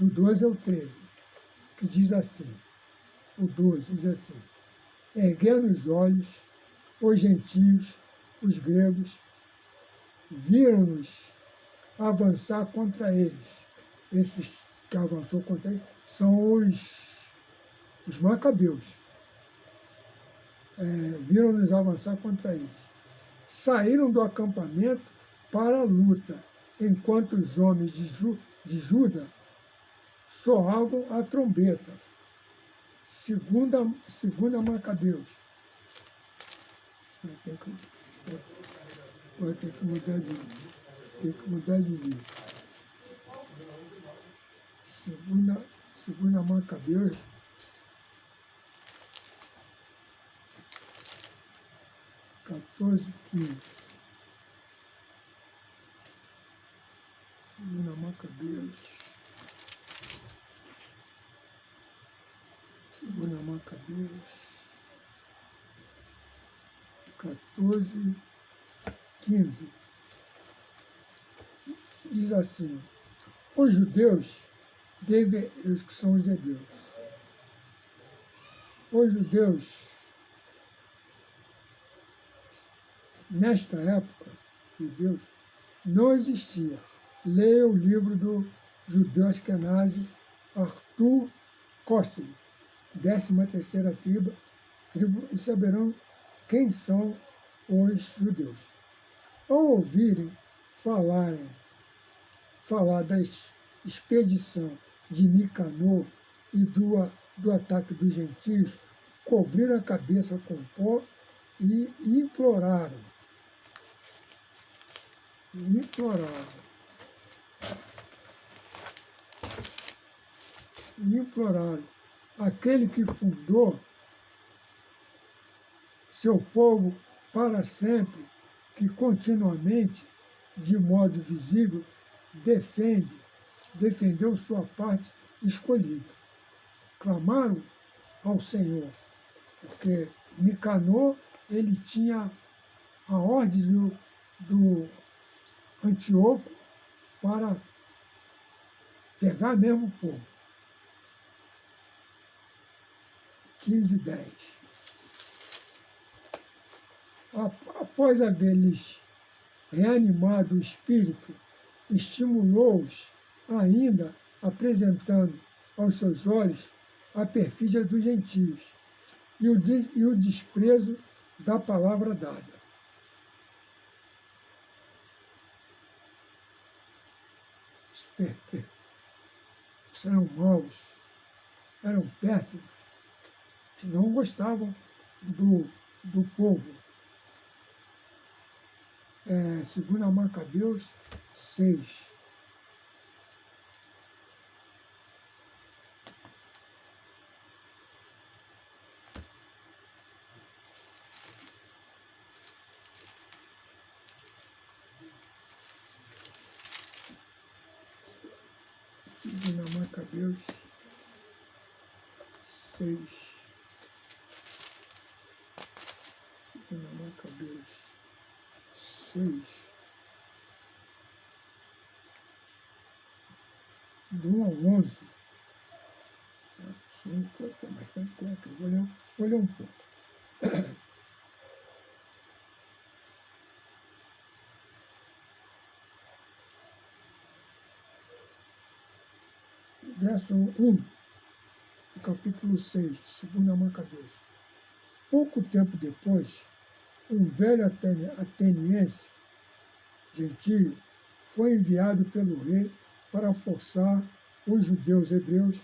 12 ao 13, que diz assim, o 12 diz assim, erguendo os olhos, os gentios, os gregos, viram-nos avançar contra eles. Esses que avançou contra eles são os macabeus. Viram-nos avançar contra eles. Saíram do acampamento para a luta, enquanto os homens de Juda soavam a trombeta. Segunda Macabeus. Vai ter que mudar de livro. Segunda Macabeus. Segunda Macabeus. Segunda Macabeus. 14:15. Diz assim: os judeus os que são os hebreus. Os judeus, nesta época, judeus, não existia. Leia o livro do judeu Ashkenazi Arthur Koestler, 13ª tribo, e saberão quem são os judeus. Ao ouvirem falar da expedição de Nicanor e do ataque dos gentios, cobriram a cabeça com pó e imploraram aquele que fundou seu povo para sempre, que continuamente, de modo visível, defendeu sua parte escolhida. Clamaram ao Senhor, porque Nicanor, ele tinha a ordem do Antíoco para pegar mesmo o povo. 15:10. Após haver-lhes reanimado o espírito, estimulou-os ainda, apresentando aos seus olhos a perfídia dos gentios e o desprezo da palavra dada. Eram maus, eram pérfidos, que não gostavam do povo. Segunda Macabeus 6. Segunda Macabeus 6. Segunda Macabeus 6. Do 1 ao 11. Tem bastante coisa aqui. Vou ler um pouco. Verso 1, do capítulo 6, de Segunda Macabeus. Pouco tempo depois, um velho ateniense, gentio, foi enviado pelo rei para forçar os judeus hebreus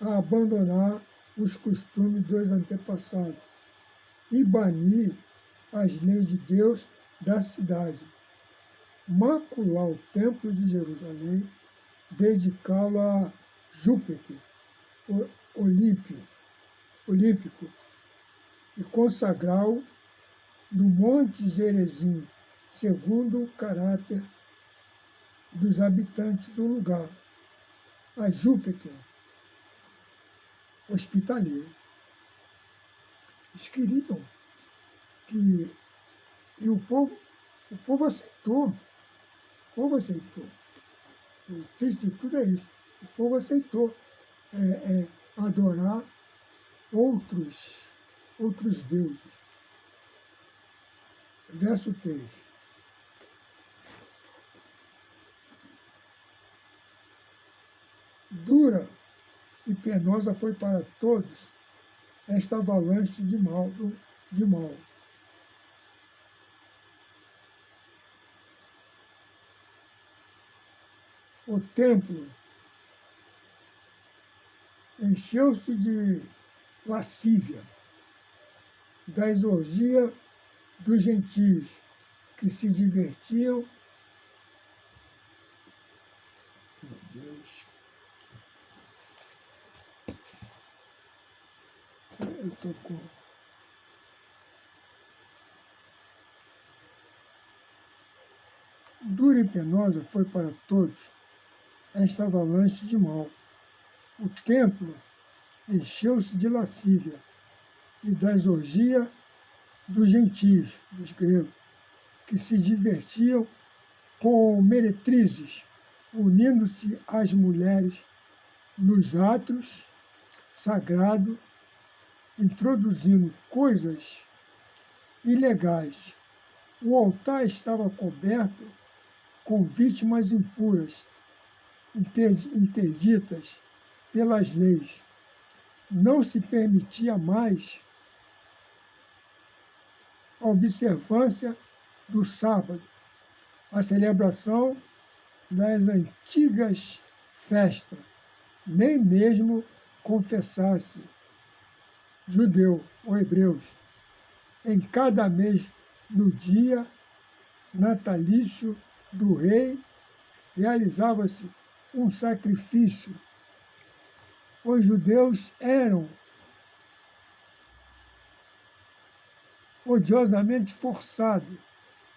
a abandonar os costumes dos antepassados e banir as leis de Deus da cidade, macular o templo de Jerusalém, dedicá-lo a Júpiter olímpico e consagrá-lo no Monte Gerizim, segundo o caráter dos habitantes do lugar, a Júpiter hospitaleiro. Eles queriam e o povo aceitou. O povo aceitou. O triste de tudo é isso. O povo aceitou adorar outros deuses. Verso 3. Dura e penosa foi para todos esta avalanche de mal. O templo encheu-se de lascívia, da exorgia dos gentios, que se divertiam. Meu Deus. Eu estou com... Dura e penosa foi para todos esta avalanche de mal. O templo encheu-se de lascívia e da exorgia dos gentios, dos gregos, que se divertiam com meretrizes, unindo-se às mulheres nos atos sagrados, introduzindo coisas ilegais. O altar estava coberto com vítimas impuras, interditas pelas leis. Não se permitia mais a observância do sábado, a celebração das antigas festas, nem mesmo confessar-se judeu ou hebreus. Em cada mês, no dia natalício do rei, realizava-se um sacrifício. Os judeus eram odiosamente forçados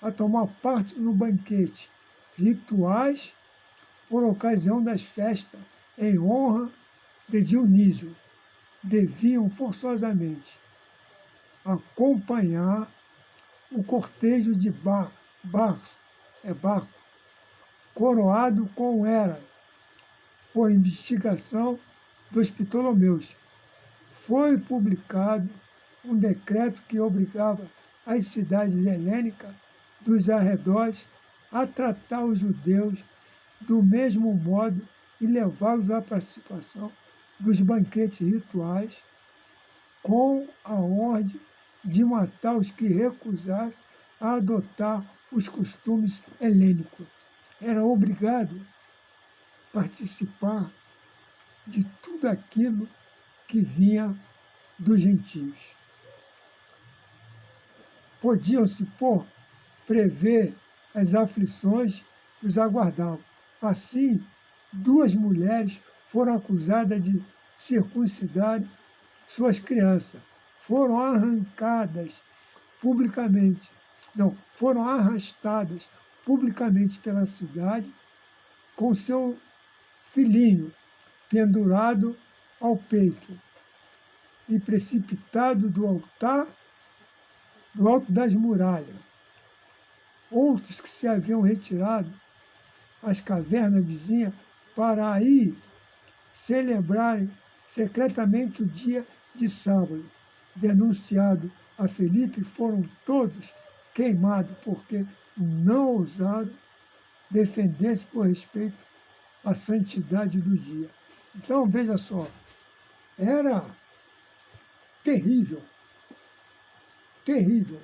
a tomar parte no banquete, rituais por ocasião das festas em honra de Dionísio. Deviam forçosamente acompanhar o cortejo de barco, coroado com Hera, por investigação dos Ptolomeus. Foi publicado um decreto que obrigava as cidades helênicas dos arredores a tratar os judeus do mesmo modo e levá-los à participação dos banquetes rituais, com a ordem de matar os que recusassem a adotar os costumes helênicos. Era obrigado a participar de tudo aquilo que vinha dos gentios. Podiam-se prever as aflições que os aguardavam. Assim, 2 mulheres foram acusadas de circuncidar suas crianças. Foram arrancadas publicamente, foram arrastadas publicamente pela cidade com seu filhinho pendurado ao peito e precipitado do altar, do alto das muralhas. Outros que se haviam retirado às cavernas vizinhas para aí celebrarem secretamente o dia de sábado, denunciado a Filipe, foram todos queimados porque não ousaram defender-se por respeito à santidade do dia. Então, veja só, era terrível, terrível.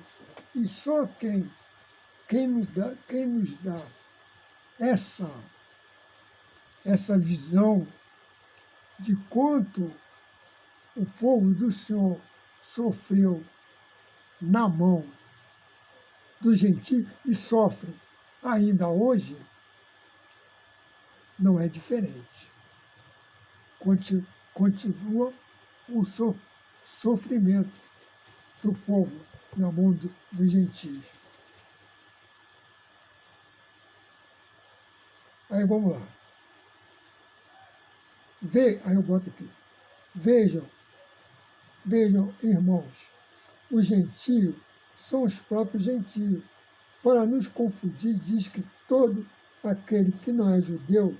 E só quem nos dá essa visão de quanto o povo do Senhor sofreu na mão dos gentios e sofre ainda hoje, não é diferente. Continua o sofrimento do povo na mão dos gentios. Aí vamos lá. Aí eu boto aqui. Vejam, irmãos, os gentios são os próprios gentios. Para nos confundir, diz que todo aquele que não é judeu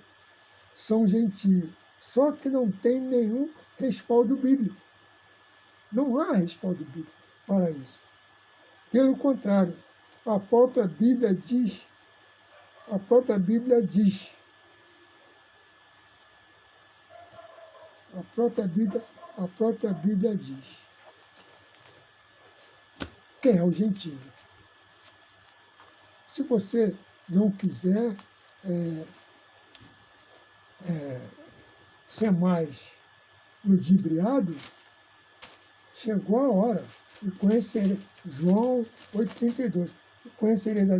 são gentios. Só que não tem nenhum respaldo bíblico. Não há respaldo bíblico para isso. Pelo contrário, a própria Bíblia diz A própria Bíblia diz. Quem é o gentio? Se você não quiser ser mais ludibriado, chegou a hora de conhecer João 8,32. E conhecereis a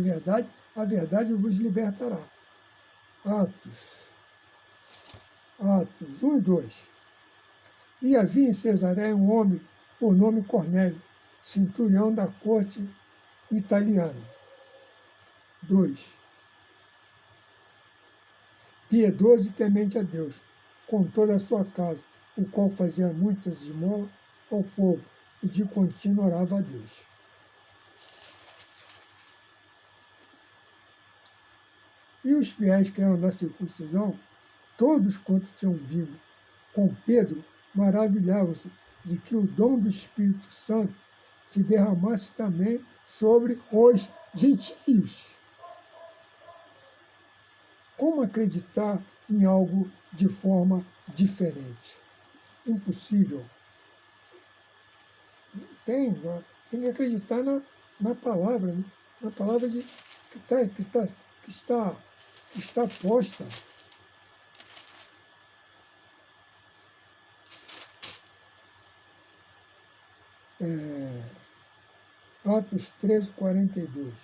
verdade vos libertará. Atos 1 e 2. E havia em Cesareia um homem por nome Cornélio, centurião da corte italiana. 2. Piedoso e temente a Deus, com toda a sua casa, o qual fazia muitas esmolas ao povo e de contínuo orava a Deus. E os fiéis que eram da circuncisão, todos quantos tinham vindo com Pedro, maravilhavam-se de que o dom do Espírito Santo se derramasse também sobre os gentios. Como acreditar em algo de forma diferente? Impossível. Tem que acreditar na palavra, né? Na palavra que está posta. Atos 13, 42.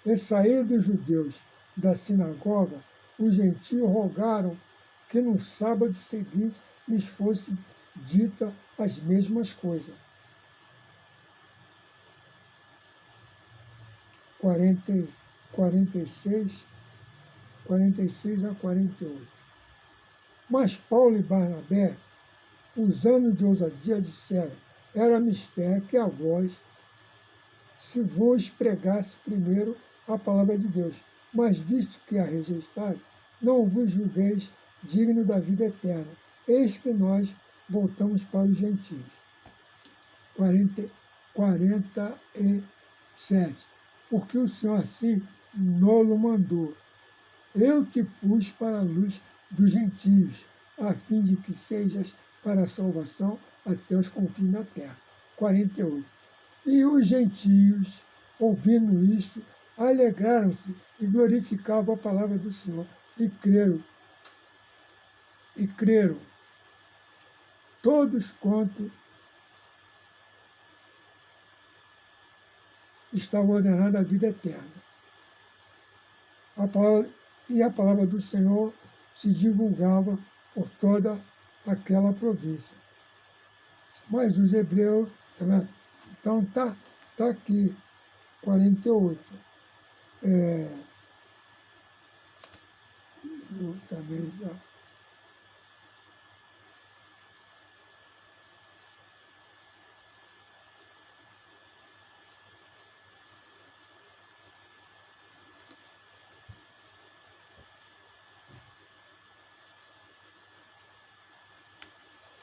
E saídos os judeus da sinagoga, os gentios rogaram que no sábado seguinte lhes fosse dita as mesmas coisas. 46 a 48. Mas Paulo e Barnabé, usando de ousadia, disseram: era mistério que a vós se vos pregasse primeiro a palavra de Deus, mas visto que a rejeitais, não vos julgueis digno da vida eterna. Eis que nós voltamos para os gentios. 47. Porque o Senhor assim nolo mandou. Eu te pus para a luz dos gentios, a fim de que sejas para a salvação até os confins da terra. 48. E os gentios, ouvindo isto, alegraram-se e glorificavam a palavra do Senhor, e creram todos quanto estavam ordenados à vida eterna. A palavra do Senhor se divulgava por toda aquela província. Mas os hebreus, tá vendo? Então tá aqui, 48. Eu também já.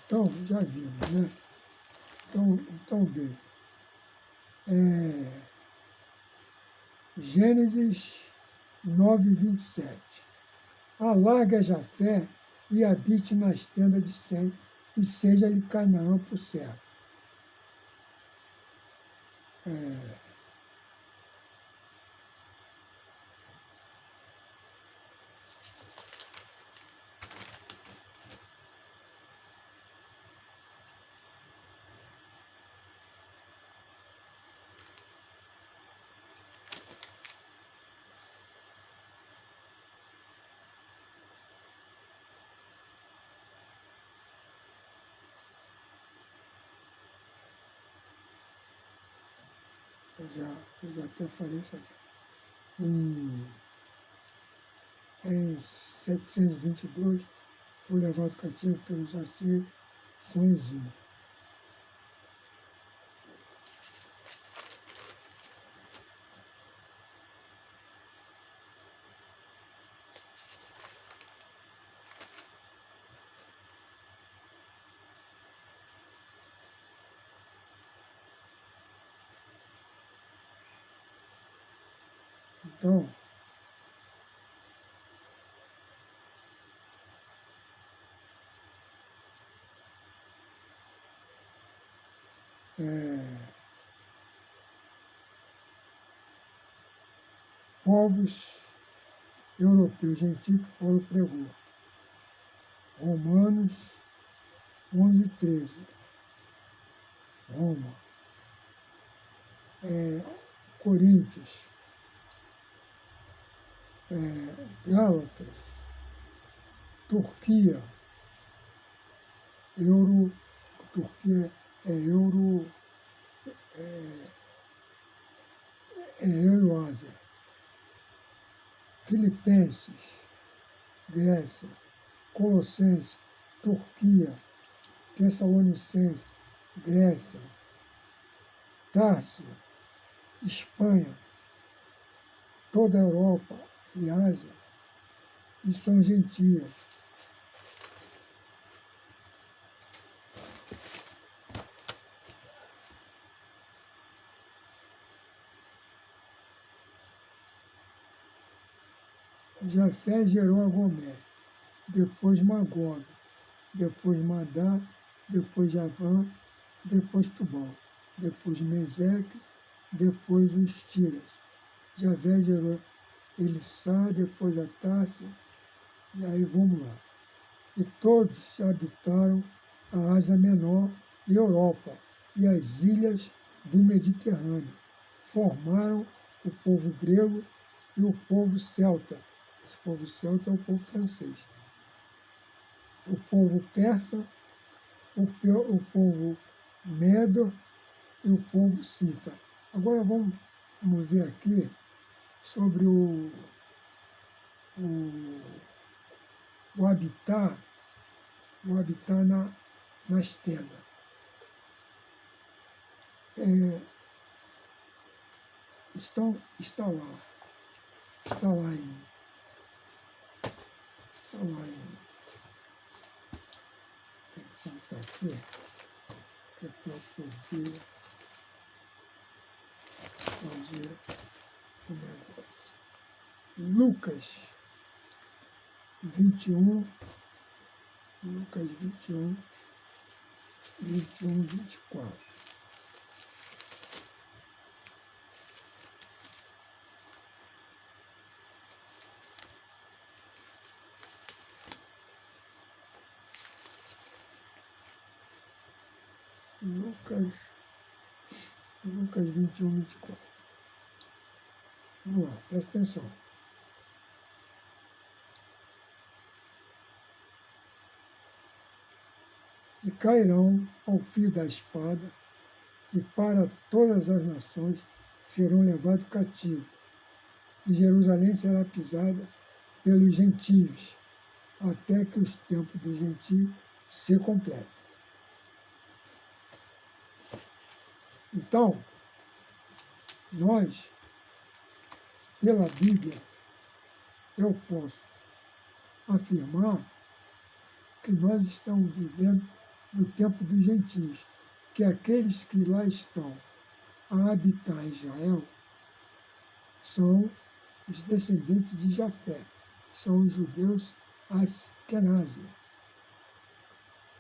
Então, já vimos, né? Então veja. Gênesis 9, 27. Alargue a Jafé e habite nas tendas de Sem, e seja-lhe Canaã por servo. Eu já até falei isso aqui. Em 722, foi levado cativo pelos assírios, São Exílio. Então, povos europeus, gentios que Paulo pregou. Romanos 11:13. Roma. Coríntios. Gálatas. Turquia. Turquia é Euroásia. Filipenses, Grécia. Colossenses, Turquia. Tessalonicenses, Grécia. Társia, Espanha. Toda a Europa e Ásia, e são gentias. Jafé gerou a Gomé, depois Magog, depois Madá, depois Javã, depois Tubal, depois Meseque, depois os Tiras. Jafé gerou Elissá, depois a Tássia, e aí vamos lá. E todos habitaram a Ásia Menor e Europa e as ilhas do Mediterrâneo. Formaram o povo grego e o povo celta. Esse povo celta é o povo francês. O povo persa, o povo medo e o povo cita. Agora vamos ver aqui sobre o habitar nas tendas. Está lá em tem que contar aqui, que é para eu poder fazer o negócio. Lucas 21, 24. Lucas 21, 24. Vamos lá, presta atenção. E cairão ao fio da espada, e para todas as nações serão levados cativos, e Jerusalém será pisada pelos gentios, até que os tempos dos gentios se completem. Então, nós, pela Bíblia, eu posso afirmar que nós estamos vivendo no tempo dos gentios, que aqueles que lá estão a habitar Israel são os descendentes de Jafé, são os judeus askenazes.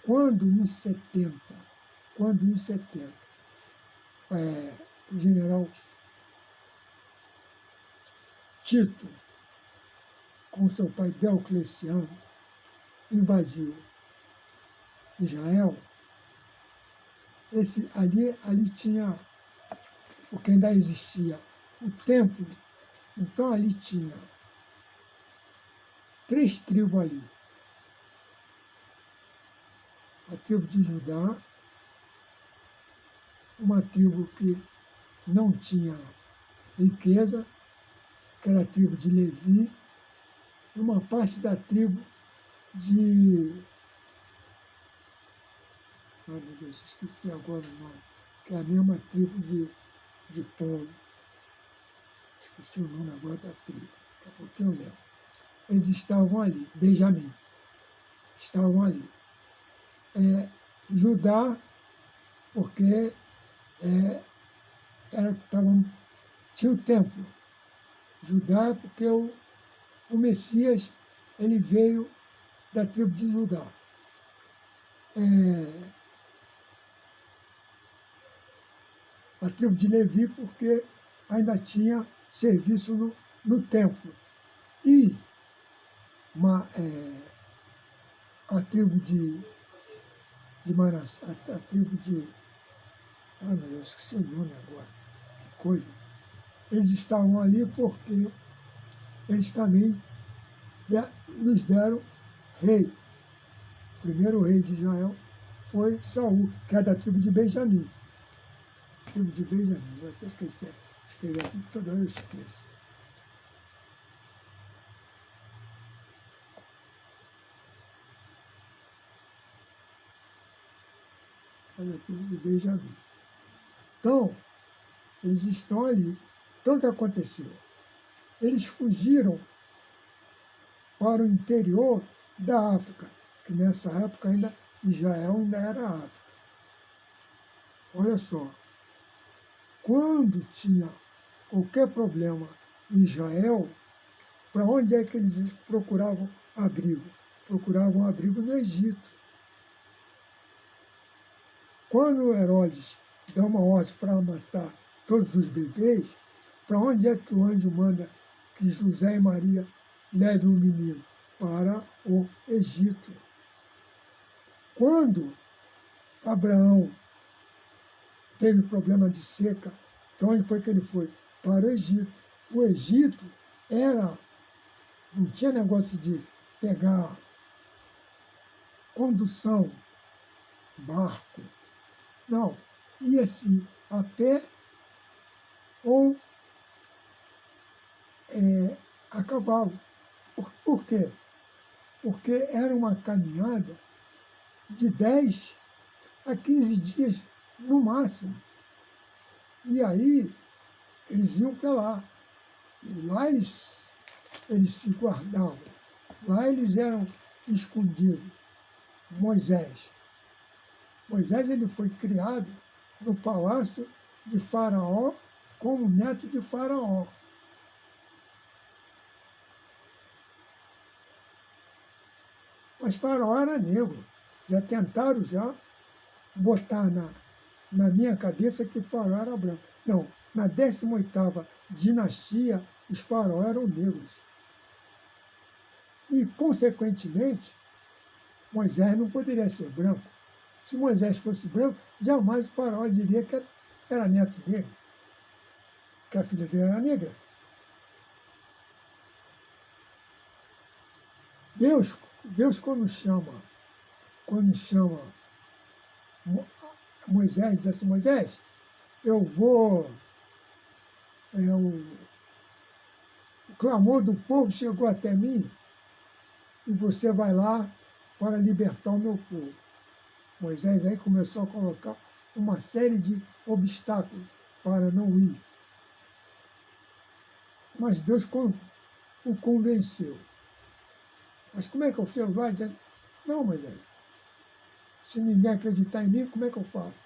Quando em 70, o general Tito, com seu pai Diocleciano, invadiu Israel, ali tinha, porque ainda existia o templo, então ali tinha 3 tribos ali. A tribo de Judá, uma tribo que não tinha riqueza, que era a tribo de Levi, e uma parte da tribo de... Ai, meu Deus, esqueci agora o nome, que é a mesma tribo de Paulo. Esqueci o nome agora da tribo, daqui a pouquinho eu lembro. Eles estavam ali, Benjamim, estavam ali. Judá, porque tinha o templo. Judá, porque o Messias ele veio da tribo de Judá. a tribo de Levi, porque ainda tinha serviço no templo. E a tribo de Manassés, a tribo de... Ah, meu Deus, esqueci o nome agora. Que coisa. Eles estavam ali porque eles também nos deram rei. O primeiro rei de Israel foi Saul, que é da tribo de Benjamim. Tribo de Benjamim, vou até esquecer. Escrever aqui que toda hora eu esqueço. É da tribo de Benjamim. Então, eles estão ali. Então, o que aconteceu? Eles fugiram para o interior da África, que nessa época ainda Israel ainda era África. Olha só, quando tinha qualquer problema em Israel, para onde é que eles procuravam abrigo? Procuravam abrigo no Egito. Quando Herodes dá uma ordem para matar todos os bebês, para onde é que o anjo manda que José e Maria levem o menino? Para o Egito. Quando Abraão teve problema de seca, para onde foi que ele foi? Para o Egito. O Egito não tinha negócio de pegar condução, barco. Não, ia-se a pé ou a cavalo. Por quê? Porque era uma caminhada de 10 a 15 dias no máximo. E aí eles iam para lá. E lá eles se guardavam. Lá eles eram escondidos. Moisés ele foi criado no palácio de Faraó como neto de Faraó. Mas Faraó era negro. Já tentaram botar na minha cabeça que Faraó era branco. Não, na 18ª dinastia, os faraó eram negros. E, consequentemente, Moisés não poderia ser branco. Se Moisés fosse branco, jamais o faraó diria que era neto dele, que a filha dele era negra. Deus quando chama Moisés, diz assim: Moisés, o clamor do povo chegou até mim e você vai lá para libertar o meu povo. Moisés aí começou a colocar uma série de obstáculos para não ir. Mas Deus o convenceu. Mas como é que eu faço? Vai dizendo, não, Moisés, se ninguém acreditar em mim, como é que eu faço?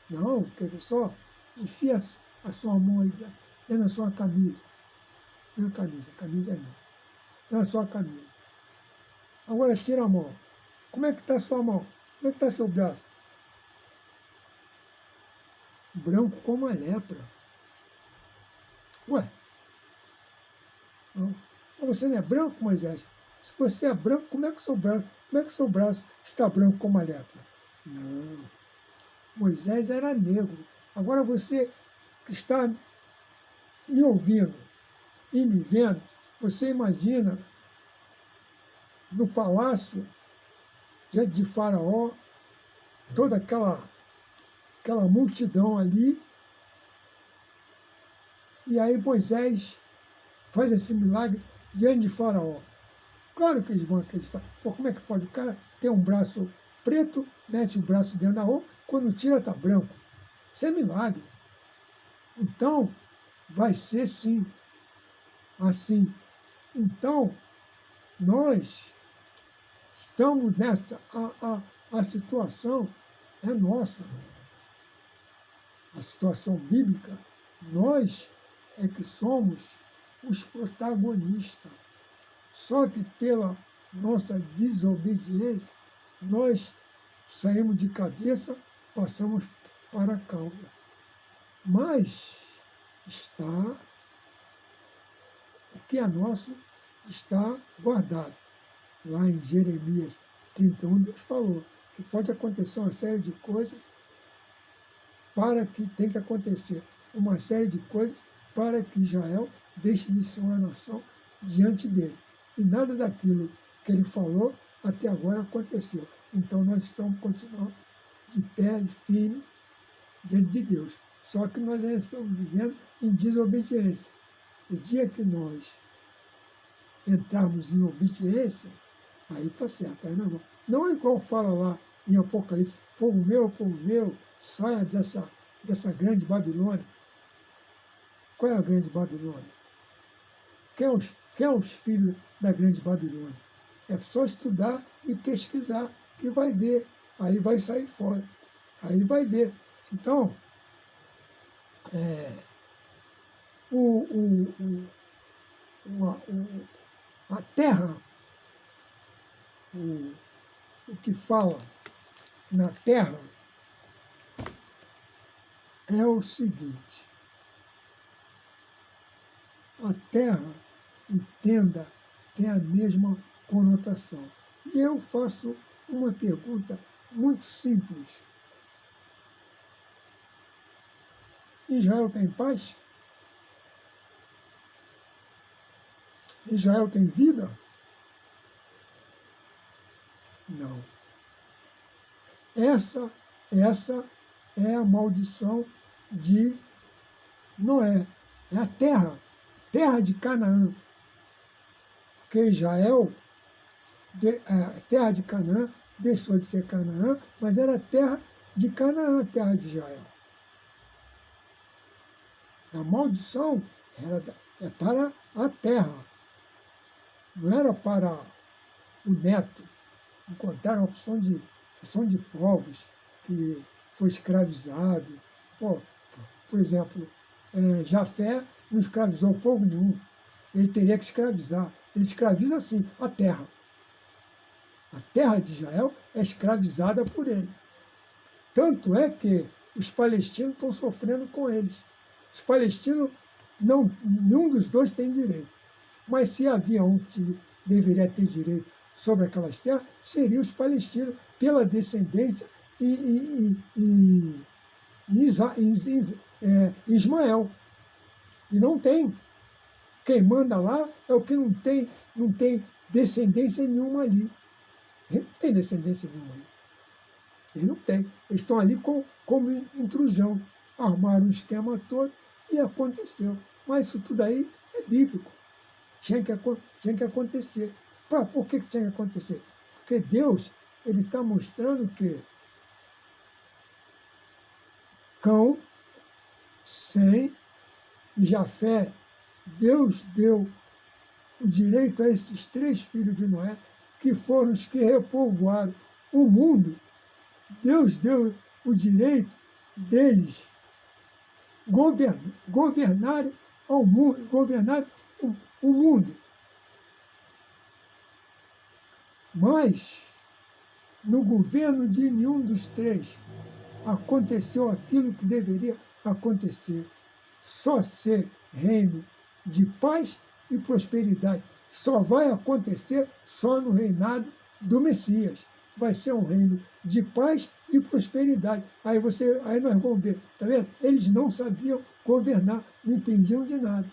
Não, quer ver só? Enfia a sua mão aí dentro da sua camisa. Minha camisa, a camisa é minha. Dentro da sua camisa. Agora tira a mão. Como é que está a sua mão? Como é que está seu braço? Branco como a lepra. Ué? Não. Você não é branco, Moisés? Se você é branco, como é que o seu braço está branco como a lepra? Não. Moisés era negro. Agora você que está me ouvindo e me vendo, você imagina no palácio de Faraó, toda aquela multidão ali, e aí Moisés faz esse milagre diante de Faraó. Claro que eles vão acreditar. Pô, como é que pode? O cara tem um braço preto, mete o braço dentro da roupa, quando tira está branco. Isso é milagre. Então, vai ser sim, assim. Então, nós estamos nessa, a situação é nossa. A situação bíblica, nós é que somos os protagonistas. Só que pela nossa desobediência, nós saímos de cabeça, passamos para a cauda. Mas o que é nosso está guardado. Lá em Jeremias 31, Deus falou que pode acontecer uma série de coisas para que tem que acontecer uma série de coisas para que Israel deixe de ser uma nação diante dele. E nada daquilo que ele falou até agora aconteceu. Então nós estamos continuando de pé e firme diante de Deus. Só que nós ainda estamos vivendo em desobediência. O dia que nós entrarmos em obediência, aí está certo, aí não é igual fala lá em Apocalipse, povo meu, saia dessa grande Babilônia. Qual é a grande Babilônia? Quem é os filhos da grande Babilônia? É só estudar e pesquisar que vai ver, aí vai sair fora, aí vai ver. Então, a terra, o que fala na terra é o seguinte: a terra e tenda têm a mesma conotação. E eu faço uma pergunta muito simples. Israel tem paz? Israel tem vida? Não. Essa é a maldição de Noé. É a terra de Canaã. Porque Israel, a terra de Canaã, deixou de ser Canaã, mas era a terra de Canaã, a terra de Israel. A maldição é para a terra, não era para o neto. Encontraram a opção de povos que foi escravizado. Por exemplo, Jafé não escravizou povo nenhum. Ele teria que escravizar. Ele escraviza, assim, a terra. A terra de Israel é escravizada por ele. Tanto é que os palestinos estão sofrendo com eles. Os palestinos, nenhum dos dois tem direito. Mas se havia um que deveria ter direito sobre aquelas terras, seriam os palestinos, pela descendência em Ismael. E não tem. Quem manda lá é o que não tem descendência nenhuma ali. Ele não tem descendência nenhuma ali. Ele não tem. Eles estão ali como intrusão. Armaram o esquema todo e aconteceu. Mas isso tudo aí é bíblico. Tinha que acontecer. Por que tinha que acontecer? Porque Deus está mostrando que Cão, Sem e Jafé, Deus deu o direito a esses 3 filhos de Noé, que foram os que repovoaram o mundo. Deus deu o direito deles governarem ao mundo, governar o mundo. Mas, no governo de nenhum dos 3, aconteceu aquilo que deveria acontecer. Só ser reino de paz e prosperidade. Só vai acontecer só no reinado do Messias. Vai ser um reino de paz e prosperidade. Aí nós vamos ver, tá vendo? Eles não sabiam governar, não entendiam de nada.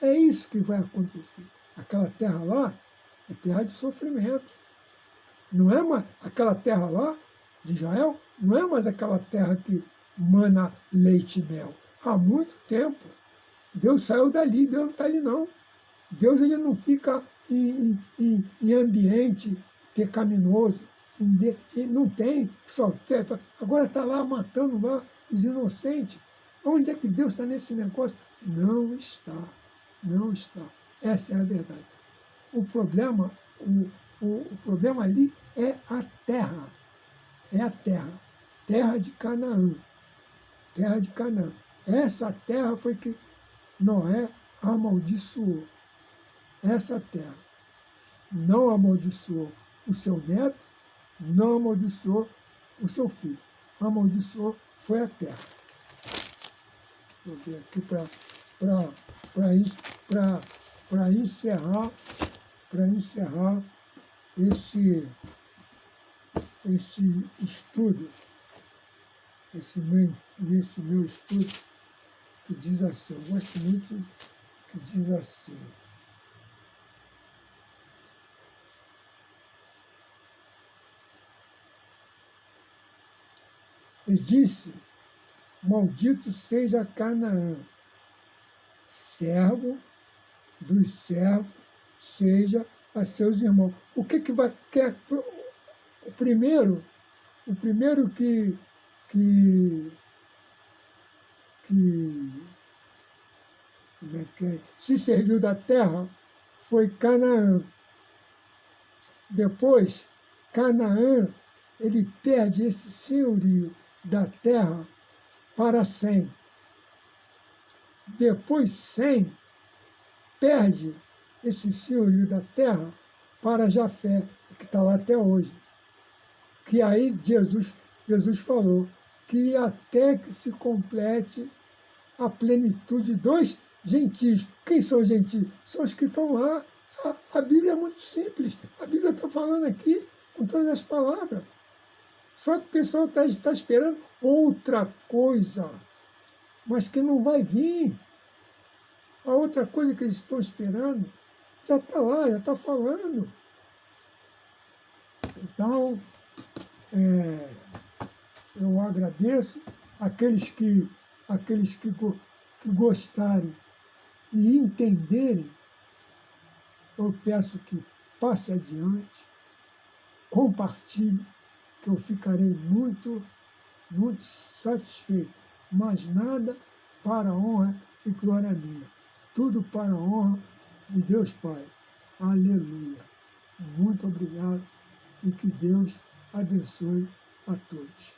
É isso que vai acontecer. Aquela terra lá é terra de sofrimento. Não é mais aquela terra lá de Israel, não é mais aquela terra que mana leite e mel. Há muito tempo. Deus saiu dali, Deus não está ali não. Deus ele não fica em ambiente pecaminoso. Não tem, agora está lá matando lá os inocentes. Onde é que Deus está nesse negócio? Não está. Não está. Essa é a verdade. O problema ali é a terra. É a terra. Terra de Canaã. Terra de Canaã. Essa terra foi que Noé amaldiçoou. Essa terra. Não amaldiçoou o seu neto, não amaldiçoou o seu filho. Amaldiçoou foi a terra. Vou ver aqui para encerrar esse estudo, esse meu estudo, que diz assim, eu gosto muito que diz assim. E disse, maldito seja Canaã, servo dos servos, seja a seus irmãos. O que vai... O primeiro que como é que é? Se serviu da terra foi Canaã. Depois, Canaã, ele perde esse senhorio da terra para Sem. Depois, Sem perde esse senhorio da terra para Jafé, que está lá até hoje. Que aí Jesus falou que até que se complete a plenitude dos gentios. Quem são os gentios? São os que estão lá. A Bíblia é muito simples. A Bíblia está falando aqui com todas as palavras. Só que o pessoal está esperando outra coisa, mas que não vai vir. A outra coisa que eles estão esperando já está lá, já está falando. Então, eu agradeço aqueles que gostarem e entenderem. Eu peço que passe adiante, compartilhe, que eu ficarei muito, muito satisfeito. Mas nada para a honra e glória minha. Tudo para a honra de Deus Pai. Aleluia. Muito obrigado e que Deus abençoe a todos.